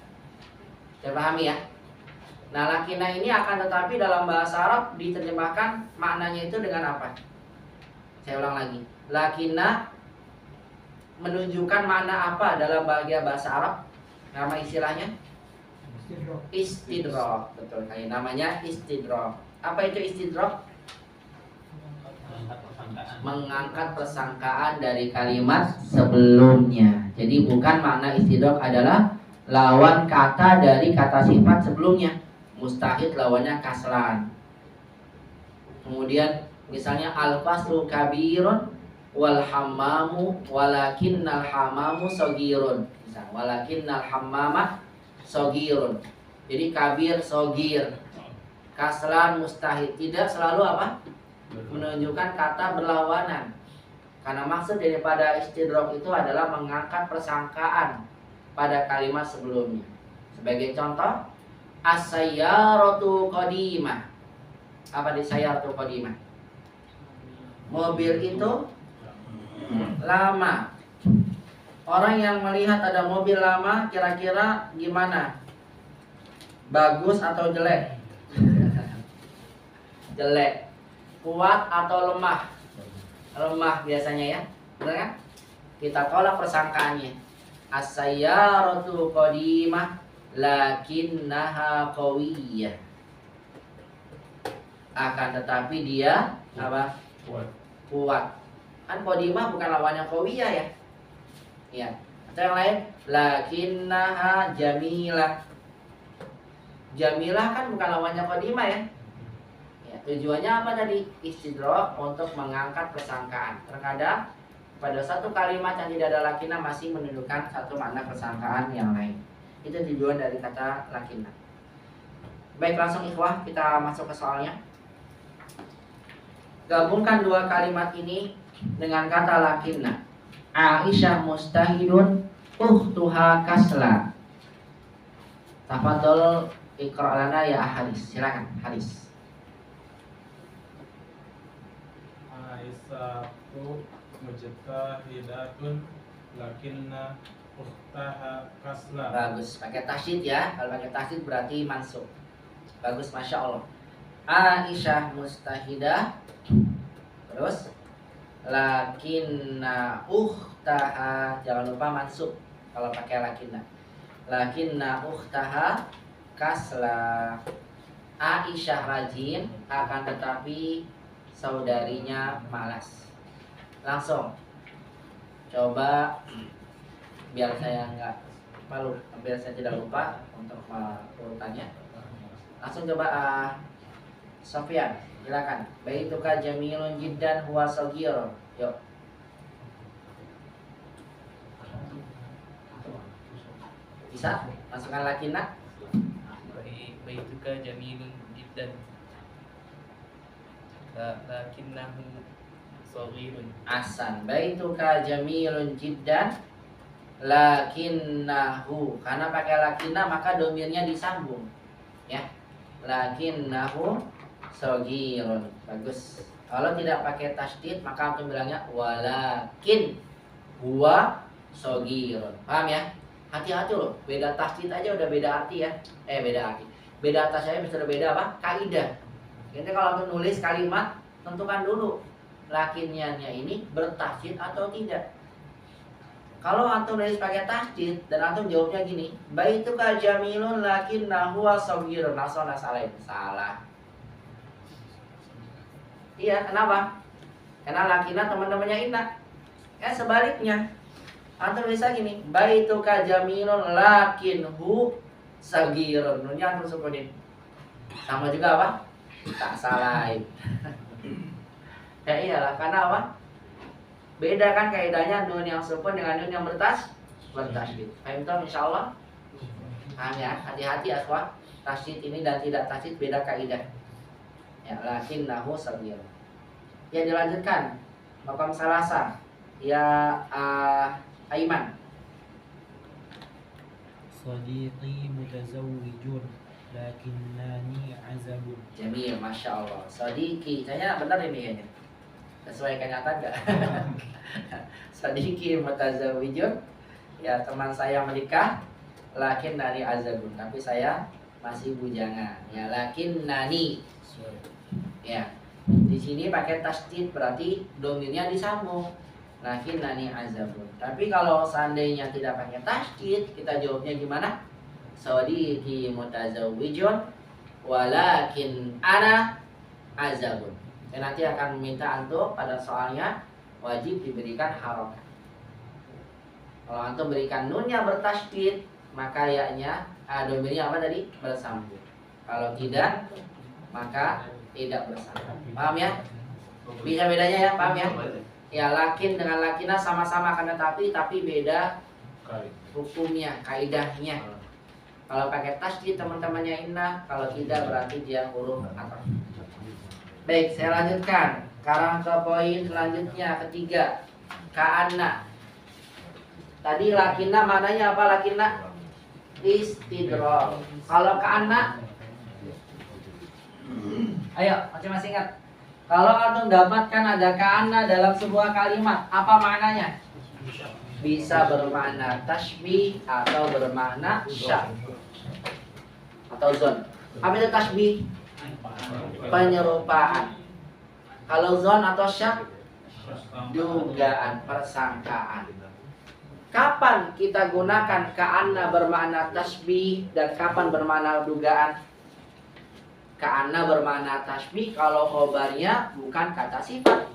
Saya pahami ya? Nah, lakinna ini akan tetapi dalam bahasa Arab diterjemahkan maknanya itu dengan apa? Saya ulang lagi. Lakinna menunjukkan makna apa dalam bagian bahasa Arab? Nama istilahnya? Istidrak. Betul, kayak namanya istidrak. Apa itu istidrak? Mengangkat persangkaan dari kalimat sebelumnya. Jadi bukan makna istidrak adalah lawan kata dari kata sifat sebelumnya. Mustahid lawannya kaslan. Kemudian misalnya al-faslu kabirun wal hammamu walakinnal hammamu sagirun. Misal walakinnal hammama sagirun. Jadi kabir sagir. Kaslan mustahid. Tidak selalu apa? Menunjukkan kata berlawanan. Karena maksud daripada istidrak itu adalah mengangkat persangkaan pada kalimat sebelumnya. Sebagai contoh, as-sayyaratu qadimah. Apa di sayyaratu qadimah? Mobil itu lama. Orang yang melihat ada mobil lama kira-kira gimana? Bagus atau jelek? Jelek. Kuat atau lemah? Lemah biasanya ya. Benar kan? Kita tolak persangkaannya. As-sayyaratu qadimah lakinnaha qawiyyah. Akan tetapi dia apa? Kuat. Kan qadimah bukan lawannya qawiyyah ya. Ya. Atau yang lain, lakinnaha jamilah. Jamilah kan bukan lawannya qadimah ya. Ya. Tujuannya apa tadi? Istidrak untuk mengangkat persangkaan. Terkadang pada satu kalimat yang tidak ada lakinah masih menunjukkan satu makna persangkaan yang lain. Itu tujuan dari kata lakinah. Baik, langsung ikhwah kita masuk ke soalnya. Gabungkan dua kalimat ini dengan kata lakinah. Aisyah mustahidun ukhtuha kasla. Tafadhol iqra' lana ya Haris. Silakan Haris. Aisyatu mujtahidatun lakinna ukhtaha kasla. Bagus, pakai tasydid ya. Kalau pakai tasydid berarti mansub. Bagus, masya Allah. Aisyah mustahidah. Terus lakinna ukhtaha, jangan lupa mansub kalau pakai lakinna. Lakinna ukhtaha kasla. Aisyah rajin, akan tetapi saudarinya malas. Langsung coba, biar saya nggak malu, biar saya tidak lupa untuk urutannya. Langsung coba Sofyan, silakan. Baituka jamilun jiddan huwa shagir. Yuk. Bisa? Masukkan lakinah. Baituka jamilun jiddan lakinnahu shaghirun. Ahsan. Baituka jamilun jiddan lakinnahu. Karena pakai lakinah maka domirnya disambung. Ya. Lakinnahu shaghirun. Bagus. Kalau tidak pakai tasydid maka antum bilangnya walakin huwa shaghirun. Paham ya? Hati-hati loh. Beda tasydid aja udah beda arti ya. Beda arti. Beda tasydid sudah beda apa? Kaidah. Jadi kalau antum nulis kalimat, tentukan dulu lakinnya ini bertasydid atau tidak. Kalau antum nulis pakai tasydid dan antum jawabnya gini, baituka jamilun lakinnahu shaghirun, langsung salah. Salah. Iya, kenapa? Karena lakinah teman-temannya inna. Sebaliknya, antum bisa gini, baituka jamilun lakinhu shaghirun. Nunnya antum sukunin. Sama juga apa? Tak salahin. Ya iyalah, karena apa? Beda kan kaidahnya nun yang sukun dengan nun yang bertasydid. Paham toh insyaallah? Paham ya? Hati-hati akhwat. Tasydid ini dan tidak tasydid beda kaidah. Ya, lakinnahu shaghir. Ya, dilanjutkan. Maqam salasa. Ya Aiman. Sadiqi mutazawwijun lakinnani azabun. Jamil, masya Allah. Sadiqi, kayaknya benar ini kayaknya. Sesuai kenyataan enggak? Sadiqi mutazawwijun, ya teman saya menikah, lakinnani azabun, tapi saya masih bujangan. Ya, lakinnani. Ya. Di sini pakai tasydid berarti domirnya disambung. Lakinnani azabun. Tapi kalau seandainya tidak pakai tasydid, kita jawabnya gimana? Sadiqi mutazawwijun walakin ana azabun. Dan nanti akan meminta antum pada soalnya wajib diberikan harokat. Kalau antum berikan nunnya bertasydid, maka ya-nya domirnya apa tadi? Bersambung. Kalau tidak, maka tidak bersambung. Paham ya? Bisa bedanya ya, paham ya? Ya, lakin dengan lakinah sama-sama akan tapi beda hukumnya, kaidahnya. Kalau pakai tasydid teman-temannya inna, kalau tidak berarti dia huruf ataf. Baik, saya lanjutkan. Sekarang ke poin selanjutnya, ketiga. Ka'anna. Tadi lakinah mananya apa lakinah? Istidrak. Kalau ka'anna, ayo, masing-masing ingat. Kalau antum dapatkan ada ka'anna dalam sebuah kalimat, apa maknanya? Bisa bermakna tashbih atau bermakna syak atau zon. Apa itu tashbih? Penyerupaan. Kalau zon atau syak, dugaan, persangkaan. Kapan kita gunakan ka'anna bermakna tashbih dan kapan bermakna dugaan? Ka'anna bermakna tashbih kalau khobarnya bukan kata sifat.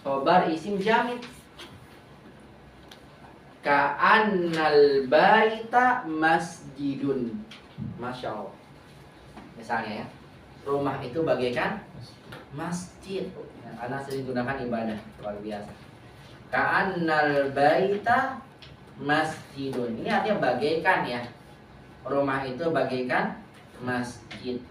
Khobar isim jamid. Ka'annal baita masjidun. Masya Allah. Misalnya ya, rumah itu bagaikan masjid. Nah, karena sering digunakan ibadah luar biasa. Ka'annal baita masjidun. Ini artinya bagaikan ya. Rumah itu bagaikan masjid.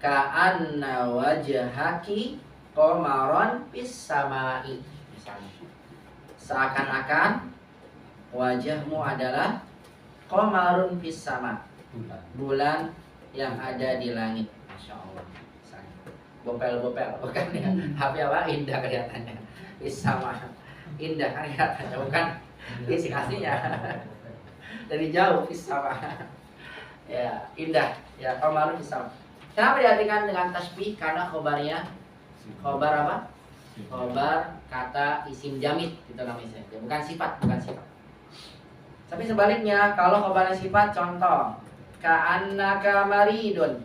Ka'anna wajhaki qamaron fis samai. Misalnya, seakan-akan wajahmu adalah qamarun fis sama, bulan yang ada di langit. Masya Allah. Misalnya, bopel-bopel, bukan ya? Tapi apa? Indah kelihatannya. Fis sama, indah kan kelihatannya, bukan isi aslinya. Dari jauh fis sama. Ya, indah. Ya, qamarun fis sama. Kenapa diartikan dengan tasbih? Karena khobarnya khobar apa? Khobar kata isim jamid itu namanya. Bukan sifat, bukan sifat. Tapi sebaliknya kalau khobarnya sifat, contoh ka'annaka maridun.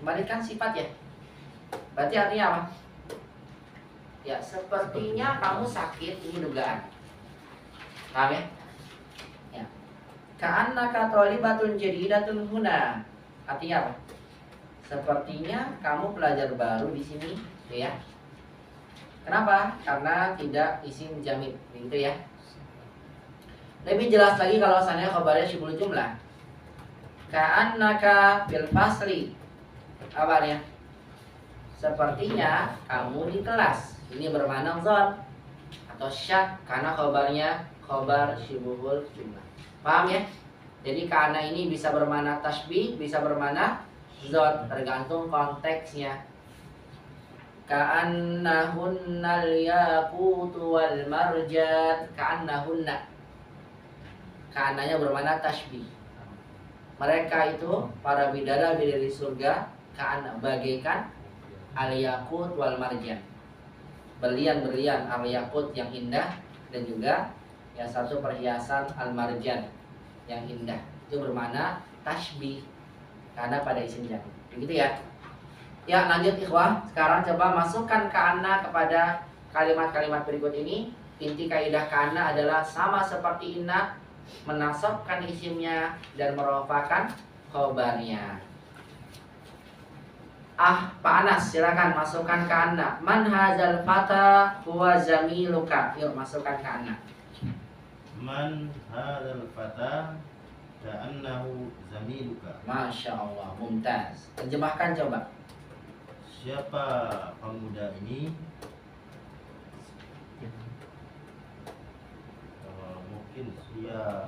Marid kan sifat ya. Berarti artinya apa? Ya, sepertinya kamu sakit, ini dugaan. Paham ya? Ya. Ka'annaka thalibatun jadidatun huna. Artinya apa? Sepertinya kamu pelajar baru di sini, ya. Kenapa? Karena tidak isim jamid, begitu ya. Lebih jelas lagi kalau seandainya khabarnya syibhul jumlah. Ka'annaka bil fasli. Apa artinya? Sepertinya kamu di kelas. Ini bermakna dzon atau syak karena khabarnya khabar syibhul jumlah. Paham ya? Jadi karena ini bisa bermakna tasbih, bisa bermakna dzon, tergantung konteksnya. Ka'annahunnal yaqutu wal marjan. Ka'annahunna. Ka'annanya bermakna tasbih. Mereka itu para bidadari dari surga, ka'anna bagaikan al yaqut wal marjan. Berlian-berlian al yaqut yang indah dan juga yang satu perhiasan al marjan yang indah. Itu bermakna tasbih karena pada isim jamid. Begitu ya. Ya, lanjut ikhwah. Sekarang coba masukkan ka'anna kepada kalimat-kalimat berikut ini. Inti kaidah ka'anna adalah sama seperti inna, menasabkan isimnya dan merofakan khobarnya. Pak Anas, silakan masukkan ka'anna. Man hadzal fata huwa zamiluka. Yuk masukkan ka'anna. Man hadzal fata ka'annahu zamiluka. Masya Allah, mumtaz. Terjemahkan coba. Siapa pemuda ini? Mungkin dia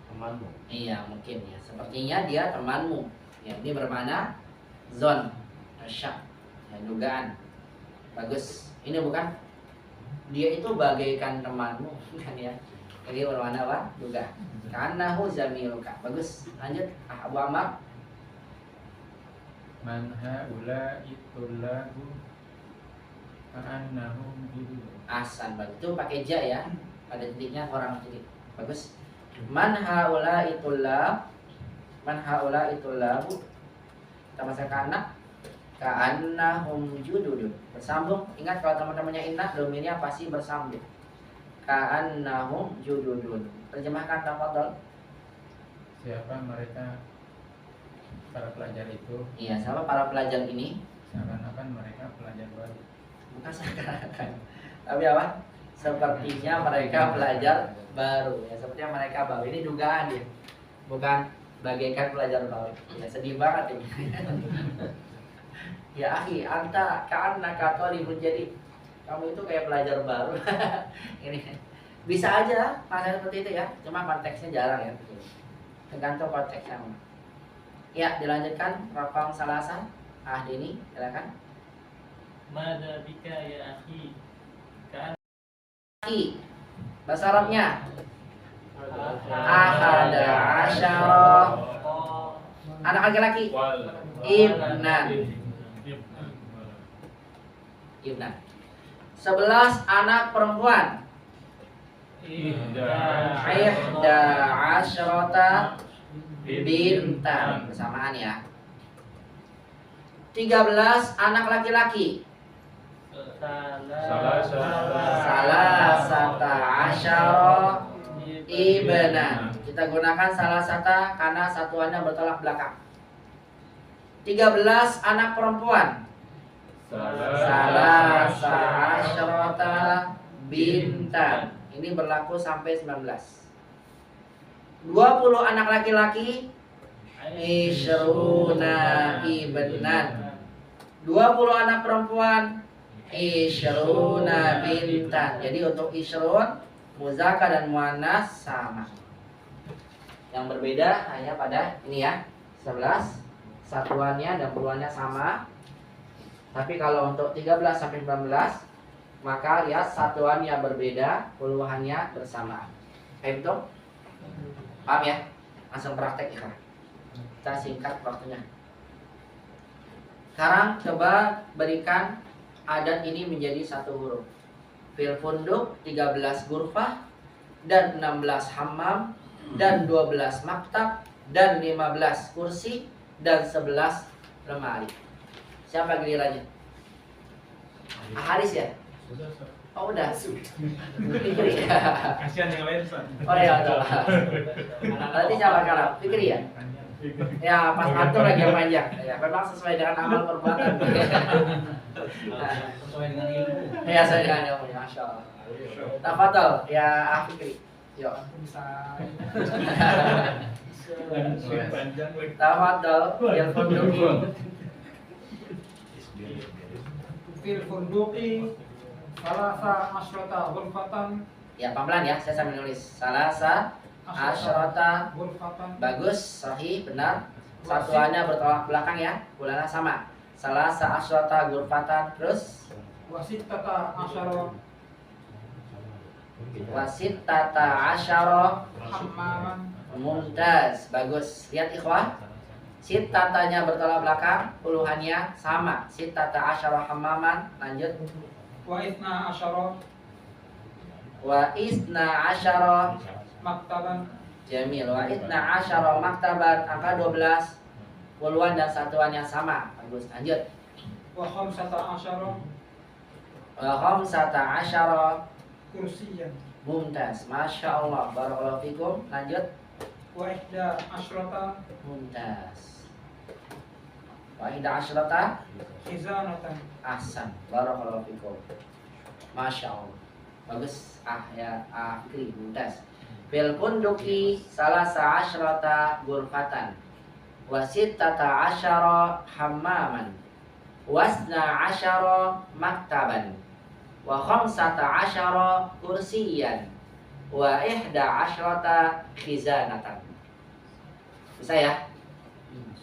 temanmu. Iya, mungkin ya. Sepertinya dia temanmu. Ya, ini bermakna zon, syak, ya, dugaan. Bagus. Ini bukan dia itu bagaikan temanmu, kan ya. Ini bermakna apa? Dugaan. Ka'annahu zamiluka. Bagus. Lanjut. Abu Ammar. Man haula'i tullabu ka'annahum judud. Ahsan, bagus. Itu pakai ja ya. Pada titiknya orang titik. Bagus. Man haula'i tullab. Man haula'i tullabu. Kita masukkan anak. Ka'annahum jududun. Bersambung. Ingat kalau teman-temannya inna, dominnya pasti bersambung. Ka'annahum jududun. Terjemahkan tafadhol. Siapa mereka para pelajar itu? Iya, sama para pelajar ini. Seakan-akan mereka pelajar baru. Bukan seakan-akan. Tapi apa? Sepertinya mereka pelajar baru. Ya, sepertinya mereka baru. Ini dugaan ya. Bukan bagaikan pelajar baru. Ya, sedih banget ini. Ya akhi, anta ka'annaka talibun jadi kamu itu kayak pelajar baru. Ini bisa aja masa seperti itu ya. Cuma konteksnya jarang ya. Tergantung konteksnya. Ya, dilanjutkan Rafang Salasa. Dini, silakan. Mada bika ya akhi. Akhi. Bahasa Arabnya ahada asyara. Anak laki-laki ibnan. Ibnan. 11 anak perempuan. Ihda asyrata bintan. Bersamaan ya. 13 anak laki-laki. Salasata asyara ibnan. Kita gunakan salasata karena satuannya bertolak belakang. 13 anak perempuan. Salasa asyarata bintan. Ini berlaku sampai 19. 20 anak laki-laki. Isyruna ibnan. 20 anak perempuan. Isyruna bintan. Jadi untuk isyrun, muzakkar dan muannas sama. Yang berbeda hanya pada ini ya, 11 satuannya dan puluhannya sama. Tapi kalau untuk 13 sampai 19, maka lihat satuannya berbeda, puluhannya bersamaan. Paham tuh? Paham ya? Langsung praktek ya. Kita singkat waktunya. Sekarang coba berikan adat ini menjadi satu huruf. Fil funduk 13 ghurfah dan 16 hammam dan 12 maktab dan 15 kursi dan 11 lemari. Siapa gilirannya? Haris ya? Oh udah. Fikri ya. Kasihan yang lain, Ustaz. Oh ya udah. Berarti siapa sekarang? Fikri ya? Ya pas atur lagi yang panjang. Ya memang sesuai dengan amal perbuatan. Sesuai dengan ilmu. Ya sesuai dengan ilmu. Masya Allah. Tafadhol ya Fikri. Yuk. Tafadhol ya funduki. Fil funduki salasa asyrata ghurfatan. Ya pelan-pelan ya, saya sambil nulis. Salasa asyrata Ghurfatan. bagus, sahih, benar. Satuannya bertolak belakang ya, bulannya sama. Salasa asyrata ghurfatan. Terus Wasittata asyara wasittata asyara hammaman. mumtaz, bagus. Lihat ikhwah, sitatanya bertolak belakang, puluhannya sama. Sittata asyara hammaman. Lanjut. Wa ithna asyara Wa isna asyara maktaban. jamil. Wa isna asyara maktaban, angka 12. Puluhan dan satuannya sama. Bagus. Lanjut. Wa khamsata asyara Wa khamsata asyara kursiyan. mumtaz. Masya Allah. Barakallahu fikum. Lanjut. Wa ihda asyrata Mumtaz. Wa ihda asyrata khizanatan. ahsan. Barakallahu fikum. Masya Allah. Bagus. Fikri. Mumtaz. Fil kunduki salasa asyrata ghurfatan wa sittata asyara hammaman wasna asyara maktaban wa khamsata asyara kursiyan wa ihda asyrata khizanatan. Bisa ya?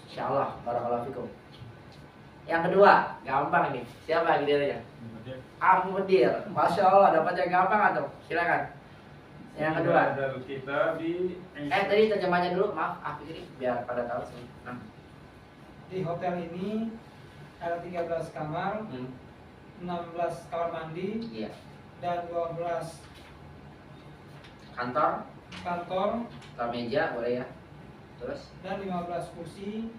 Insyaallah. Barakallahu fikum. Yang kedua, gampang ini. Siapa gilirannya? Mudir. Masya Allah, dapatnya gampang atau? Silakan. Yang kedua. Kita di Tadi terjemahnya dulu, maaf, Fikri, biar pada tahu sih. Nah. Di hotel ini ada 13 kamar, 16 kamar mandi, Iya. dan 12 Kantor, kantor, meja boleh ya. Terus dan 15 kursi,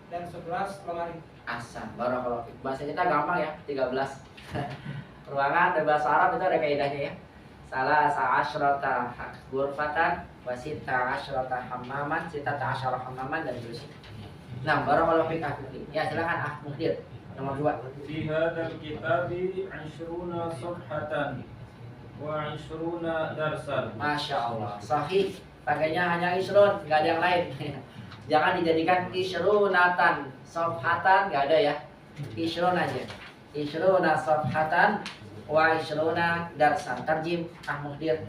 dan 11 lemari. ahsan. Barakallahu fikum. Bahasa kita gampang ya, 13. Ruangan dan bahasa Arab itu ada kaidahnya ya. Salasa asyrata ghurfatan wa sitta asyrata hammaman, sittata asyara hammaman dan seterusnya. Nah, barakallahu fikum Fikri. Ya, silakan Mudir. Nomor 2. Fi hadzal kitabi 20 safhatan wa 20 darsan. Masya Allah. Sahih. Pakainya hanya isrun, nggak ada yang lain. Jangan dijadikan isrunatan, safhatan nggak ada ya. Isrun aja. Isruna safhatan wa isruna darsan. Tarjim Mudir.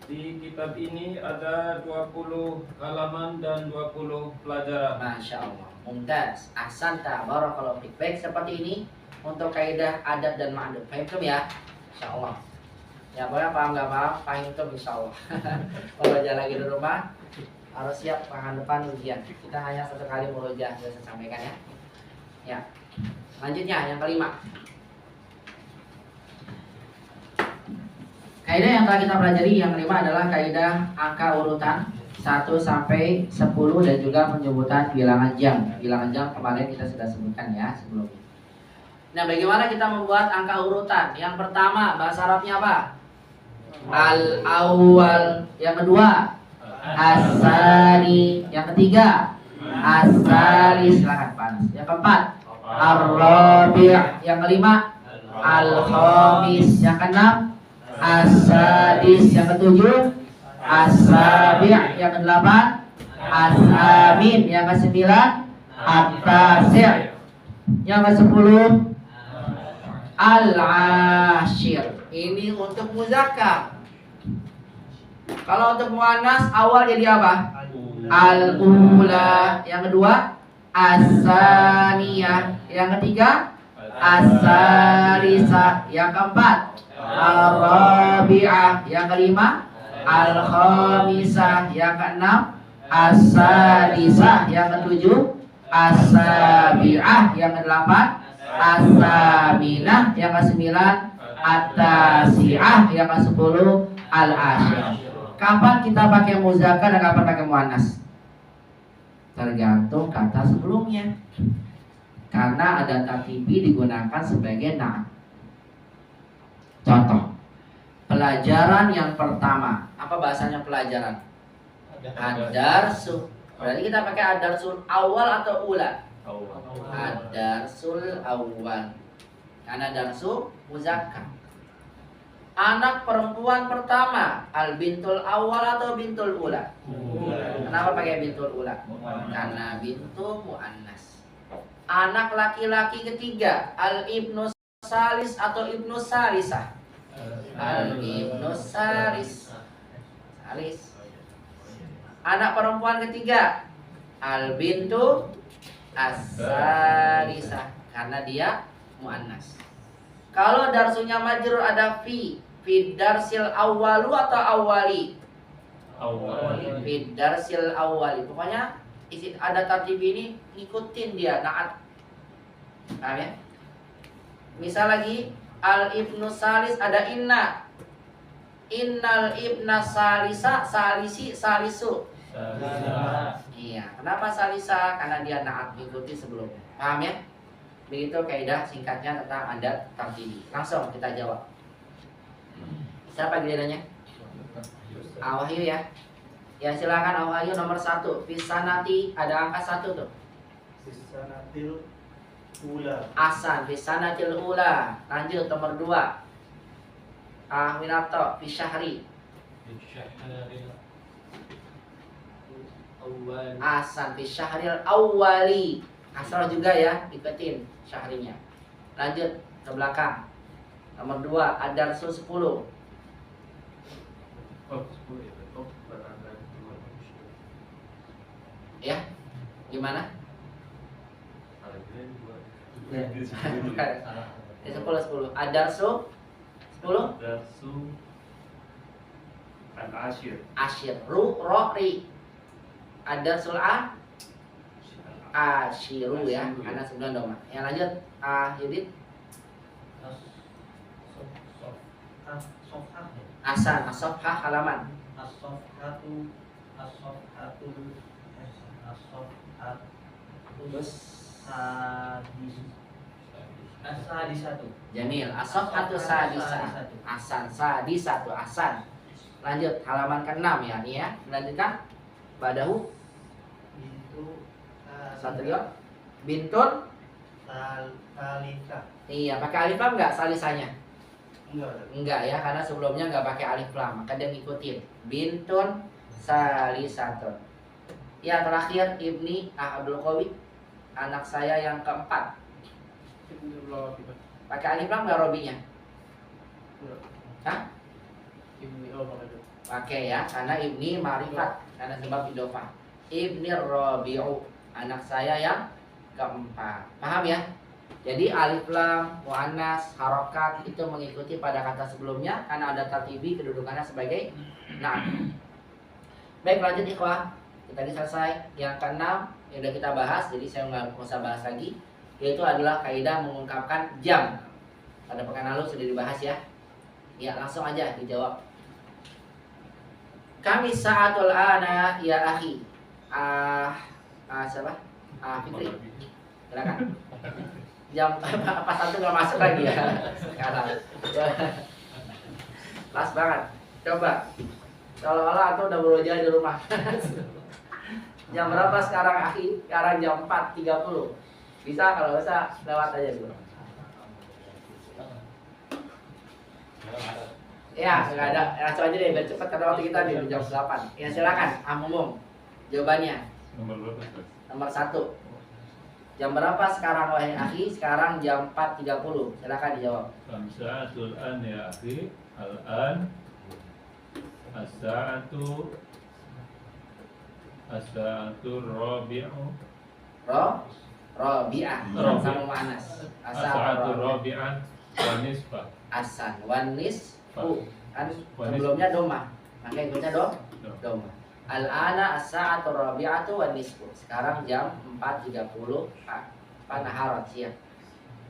Di kitab ini ada 20 halaman dan 20 pelajaran. Masya Allah. Mumtaz. Ahsanta. Barakallahu fiik. Baik, seperti ini untuk kaidah adat dan ma'dud. Paham ya? Insya Allah. Ya pokoknya paham nggak paham, paham itu insya Allah. Kalau belajar lagi di rumah harus siap pekan depan ujian. Kita hanya satu kali murojaah sudah saya sampaikan ya. Ya. Lanjutnya yang kelima. Kaidah yang telah kita pelajari yang kelima adalah kaidah angka urutan 1 sampai 10 dan juga penyebutan bilangan jam. Bilangan jam kemarin kita sudah sebutkan ya sebelumnya. Nah, bagaimana kita membuat angka urutan? Yang pertama bahasa Arabnya apa? Al-awwal. Yang kedua as-sani. Yang ketiga As-salis, silakan panas. Yang keempat, ar-rabi'. Yang kelima, al-khamis. Yang keenam, as-sadis. Yang ketujuh, as-sabi'. Yang kedelapan, as-samin. Yang kesembilan, at-tasi'. Yang kesepuluh, al-ashir. Ini untuk muzakkar. Kalau untuk muannas awal jadi apa? Al-ula. Yang kedua, as-saniyah. Yang ketiga, as-salisah. Yang keempat, al-rabi'ah. Yang kelima, al-khamisah. Yang keenam, as-sadisah. Yang ketujuh, as-sabi'ah. Yang kedelapan, as-saminah. Yang kesembilan, at-tasi'ah. Yang kesepuluh, al-ashir. Kapan kita pakai muzakkar dan kapan pakai muannas? Tergantung kata sebelumnya. Karena ada tartibi digunakan sebagai na'at. Contoh, pelajaran yang pertama. Apa bahasanya pelajaran? Ad-darsu. Berarti kita pakai ad-darsul awal atau ula? Ad-darsul awal. Karena darsu muzakkar. Anak perempuan pertama, al-bintul awal atau bintul ula? Kenapa pakai bintul ula? Karena bintu muannas. Anak laki-laki ketiga, al-ibnu salis atau ibnu salisah? Al-ibnu salis. Anak perempuan ketiga, al-bintu as-salisah, karena dia muannas. Kalau darsunya majrur ada fi darsil awwalu atau awwali? Fi darsil awwali. Pokoknya isi ada tartib ini ngikutin dia naat. Paham ya? Misal lagi al ibnu salis ada inna. Innal ibna salisa salisi salisu. Iya, kenapa salisa? Karena dia naat mengikuti sebelumnya. Paham ya? Begitu kaidah singkatnya tentang adat tartibi. Langsung kita jawab. Siapa gilirannya? Wahyu ya. Ya silakan Wahyu nomor 1. Fisanati ada angka 1 tuh. Fisanatil ula. Asan fisanatil ula. Lanjut nomor 2. Minato fisyahri. Asan fisyahril awwali. Asal juga ya, ikutin syahrinya. Lanjut ke belakang. Nomor 2, ad-darsul 10. Ya, gimana? Ya, 10. Ad-darsul 10. Darsu al-ashir. Ashir, ri. Ad-darsul ashiru ya, karena 9 doma. Yang lanjut, Yudit. Asan, as-safhah halaman. As-safhatu Terus as-sadisatu. Jamil, as-safhatu sadisah. Asan, sadisatu, asan. Lanjut halaman ke-6 ya, nih ya. Lanjutkan. Badahu Itu Satrio bintun salisa. Iya, pakai alif lam enggak salisanya? Enggak. Ya, karena sebelumnya enggak pakai alif lam, maka dia ngikutin bintun salisatun. Ya, terakhir Ibni Abdul Qawi, anak saya yang keempat. Pakai alif lam enggak robinya? Hah? Pakai ya, karena Ibni ma'rifat, karena sebab idofah. Ibni Rabi'u, anak saya yang keempat. Paham ya? Jadi alif lam, muannas, harokat itu mengikuti pada kata sebelumnya karena ada tartibi kedudukannya sebagai na'at. Baik, lanjut ikhwah. Kita tadi selesai. Yang keenam yang sudah kita bahas, jadi saya nggak usah bahas lagi. Yaitu adalah kaidah mengungkapkan jam. Pada pekan lalu sudah dibahas ya. Ya, langsung aja dijawab. Kami sa'atul ana ya akhi. Siapa? Fikri. Silakan. Jam apa satu nggak masuk lagi ya sekarang. Pas banget. Coba. Kalau Allah atau udah berusaha di rumah. Jam berapa sekarang akhi? Sekarang jam 4.30. Bisa, kalau bisa lewat aja dulu. Ya, nggak ada. Langsung aja deh, biar cepat karena waktu kita di jam 8. Ya silakan, Amumum. Jawabannya Nomor berapa, Ustaz? nomor 1. Jam berapa sekarang wahai akhi? Sekarang jam 4.30. Silakan dijawab. Khamsatul an ya akhi. Al-an as-sa'atu rabi'u Rabi'ah Rabi'. sama Mu'anas. as-sa'atu rabi'an wa nisfa. Asan wan nisfu. Kan Wan sebelumnya doma. Makanya ikutnya doma. Al-ana as-sa'atu rabi'atu wan nisfu. Sekarang jam 4.30 panaharat siang.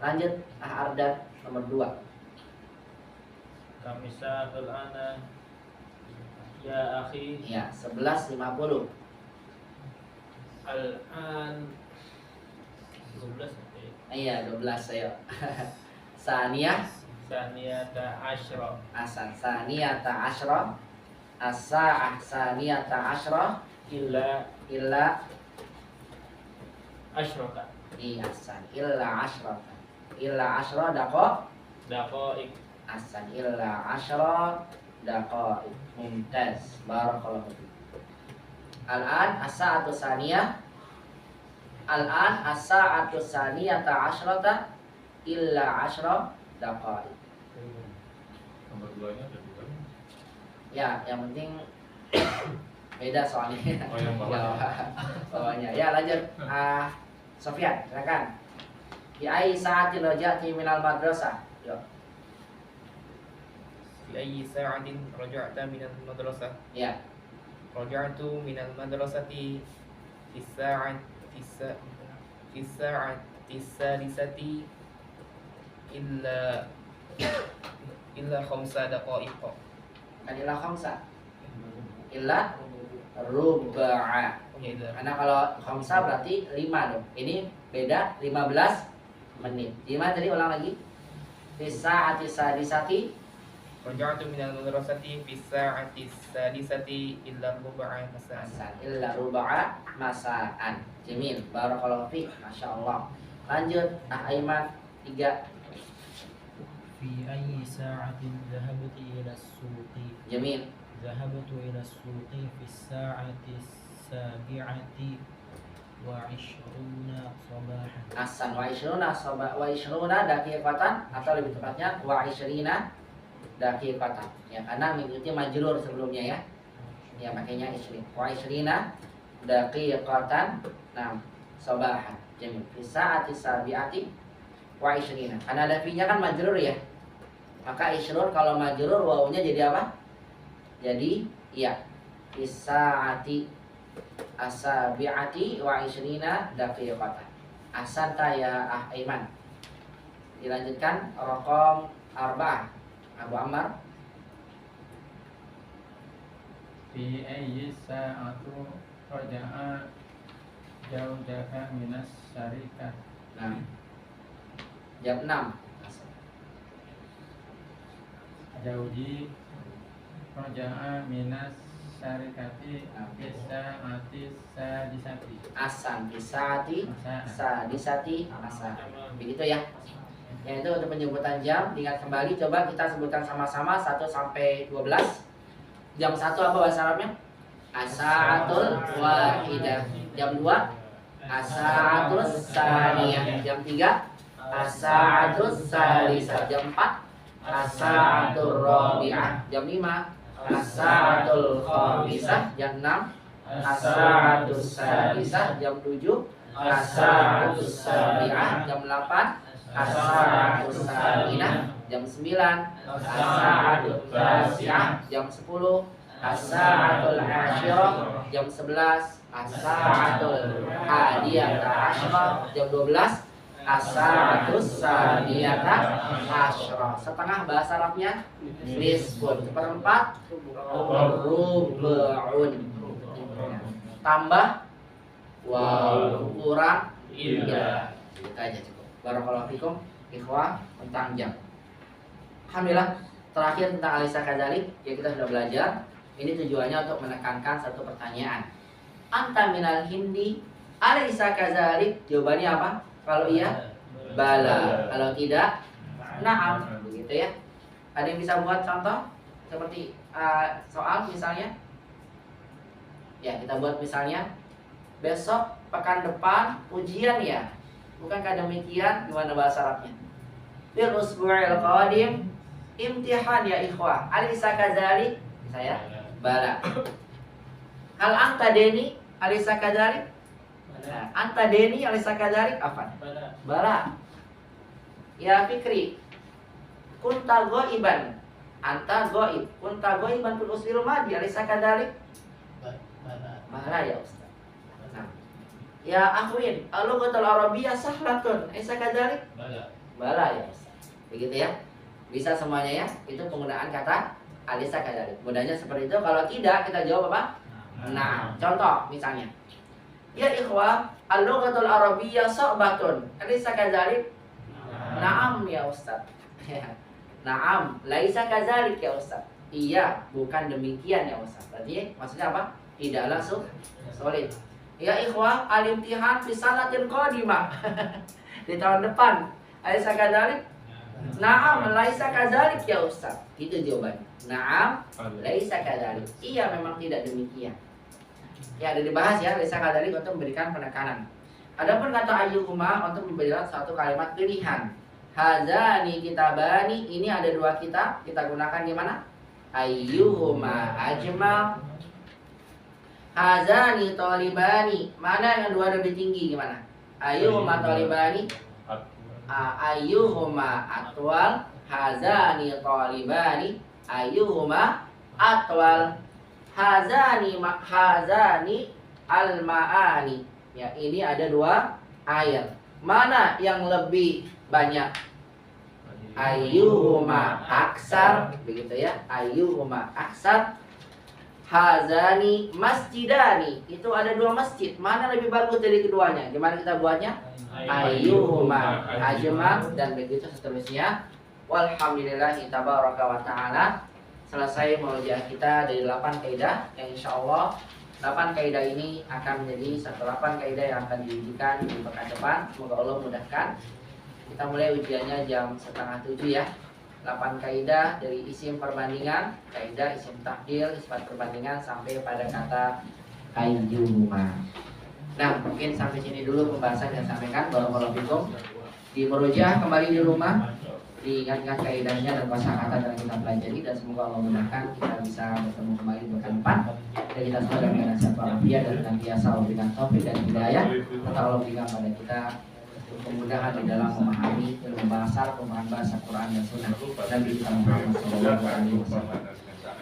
Lanjut Ardan nomor 2. Kamisatul ana ya akhi Ya, 11.50. al-an 12 Iya, 12 saya. Saniyah saniyata asyra asan saniyata asyra as-sa'ah saniyata asyra illa illa asyrata asan illa asyra daqaiq asan illa asyra daqaiq. Mumtaz, barakallahu fiik. Al-an as-sa'atu saniyah saniyata asyrata illa asyra daqaiq. Nomor 2-nya ada 2. Ya, yang penting beda soalnya. Oh, yang bawah. Bawahnya. Ya, lanjut. Sofyan, silakan. Bi ai sa'atin raja'ti minal madrasah. Yuk. في أي ساعة رجعت من المدرسة؟ Ya. رجعت من المدرسة في الساعة السادسة إلا 5 دقائق. Kan illa khamsa. Illa ruba'a. Karena kalau khamsa berarti 5 dong. Ini beda 15 menit. Gimana tadi, ulang lagi? Fi sa'ati sadisati رجعت من المدرسة في الساعة السادسة إلا ربع مساء. illa ruba'a masaan. Jamil, barakallahu fiik. Masyaallah. Lanjut, Aiman 3. في أي ساعة ذهبت إلى السوق؟ Jamil. ذهبت إلى السوق في الساعة 7:20 صباحا. Asan wa ishruna daqiqatan, atau lebih tepatnya wa ishrina daqiqatan. Ya, karena mengikuti majrur sebelumnya ya. Ya, makanya ishrin. Wa ishrina daqiqatan. Nah, sabahan. Jamil. Fi sa'ati sabi'ati wa ishrina. Karena ada fi-nya kan majrur ya. Maka ishrun kalau majrur wawunya jadi apa? Jadi iya. Fi sa'ati as-sabi'ati wa ishrina daqiqatan. Ahsanta ya Aiman. Dilanjutkan raqam 4. Abu Ammar. Fi ayyi sa'atu raja'a jaujaka minas syarikah? Nah, jam 6. Jauji raja'a minas syarikati bisa'ati sadisati. Asan bisati sadisati asan. Begitu ya. Yang itu untuk penyebutan jam. Ingat kembali, coba kita sebutkan sama-sama 1 sampai 12. Jam 1 apa bahasa Arabnya? As-sa'atul wahidah. Jam 2 as-sa'atul tsaniyah. Jam 3 as-sa'atul tsalisah. Jam 4 as-sa'atul rabi'ah. Jam 5 as-sa'atul khamisah. Jam 6 as-sa'atul sadisah. Jam 7 as-sa'atul sabi'ah. Jam 8 as-sa'atul saminah. Jam 9 as-sa'atul tasi'ah. Jam 10 as-sa'atul asyirah. Jam 11 as-sa'atul hadiyata asyirah. Jam 12 as-sa'atul saniyata asyirah. Setengah bahasa Arabnya nisfun. Seperempat rubu'un. Tambah waw, kurang illa. Itu aja cukup. Barakallahu fikum ikhwah tentang jam. Alhamdulillah, terakhir tentang Alisa Kadzalik ya, kita sudah belajar. Ini tujuannya untuk menekankan satu pertanyaan. anta minal hindi alaysa kadzalik? Jawabannya apa? Kalau iya, bala. Kalau tidak, na'am. Begitu ya. Ada yang bisa buat contoh seperti soal misalnya? Ya, kita buat misalnya besok pekan depan ujian ya. Bukankah demikian? Gimana bahasa Arabnya? Bil usbu'il qadim imtihan ya ikhwah. Alaysa kadzalik? Saya bala. Hal anta deni alaysa kadzalik? Nah, anta deni alaysa kadzalik apa? Bala. Ya Fikri, kunta ghaiban. Anta ghaib. Kunta ghaiban fil usbil madi alaysa kadzalik? Bala ya Ustaz. Nah, ya akhwin, al-lughatul arabiyyah sahlatun. Alaysa kadzalik? Bala ya Ustaz. Begitu ya. Bisa semuanya ya. Itu penggunaan kata alaysa kadzalik. Mudahnya seperti itu. Kalau tidak kita jawab apa? Nah, contoh misalnya. Ya ikhwah, al-lughatul arabiyyah sa'batun. Alaysa kadzalik? Naam ya Ustaz. Naam, laisa kadzalik ya Ustaz. Iya, bukan demikian ya Ustaz. Tadi maksudnya apa? Tidaklah sulit. Ya ikhwah, al-imtihan fi sanatin qadimah. Di tahun depan. Alaysa kadzalik? Naam, laisa kadzalik ya Ustaz. Itu jawabannya. Naam, laisa kadzalik. Iya, memang tidak demikian. Ya, ada dibahas ya, laisa kadzalik untuk memberikan penekanan. Adapun kata ayyuhuma untuk memberikan satu kalimat pilihan. Hazani kitabani, ini ada dua kitab, kita gunakan gimana? Ayyuhuma ajmal. Hazani talibani, mana yang dua lebih tinggi gimana? Ayyuhuma talibani, ayyuhuma atwal. Hazani talibani, ayyuhuma atwal. Hazani al-ma'ani. Ya, ini ada dua ayat. Mana yang lebih banyak? Ayyuhuma aksar, begitu ya. Ayyuhuma aksar. Hazani masjidani, itu ada dua masjid. Mana lebih bagus dari keduanya? Gimana kita buatnya? Ayyuhuma ajmal, dan begitu seterusnya. Walhamdulillahi tabaraka wa ta'ala. Selesai murojaah kita dari 8 kaidah yang insyaallah 8 kaidah ini akan menjadi 8 kaidah yang akan diujikan di pekan depan. Semoga Allah mudahkan. Kita mulai ujiannya jam 6:30 ya. 8 kaidah dari isim perbandingan, kaidah isim takdir, sifat perbandingan sampai pada kata ayyuhuma. Nah, mungkin sampai sini dulu pembahasan yang sampaikan. Barakallahu fikum. Di murojaah kembali di rumah, diingat-ingat kaidahnya dan kosakata yang kita pelajari, dan semoga Allah mudahkan kita bisa bertemu kembali di pekan depan. Dan kita semua dalam keadaan sehat walafiat dan senantiasa Allah berikan taufik dan hidayah. Serta Allah berikan pada kita kemudahan di dalam memahami ilmu bahasa, pemahaman bahasa Quran dan Sunnah Nabi kita Muhammad SAW.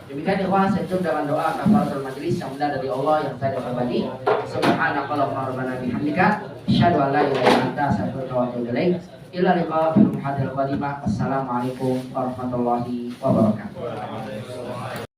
Demikian ikhwan, saya tutup dengan doa kafaratul majlis yang benar dari Allah yang saya pribadi. Subhanakallahumma rabbana bihamdika asyhadu an la ilaha illa anta astaghfiruka wa atubu ilaik. Ila liqa fil muhadharatil qadimah. Assalamualaikum warahmatullahi wabarakatuh.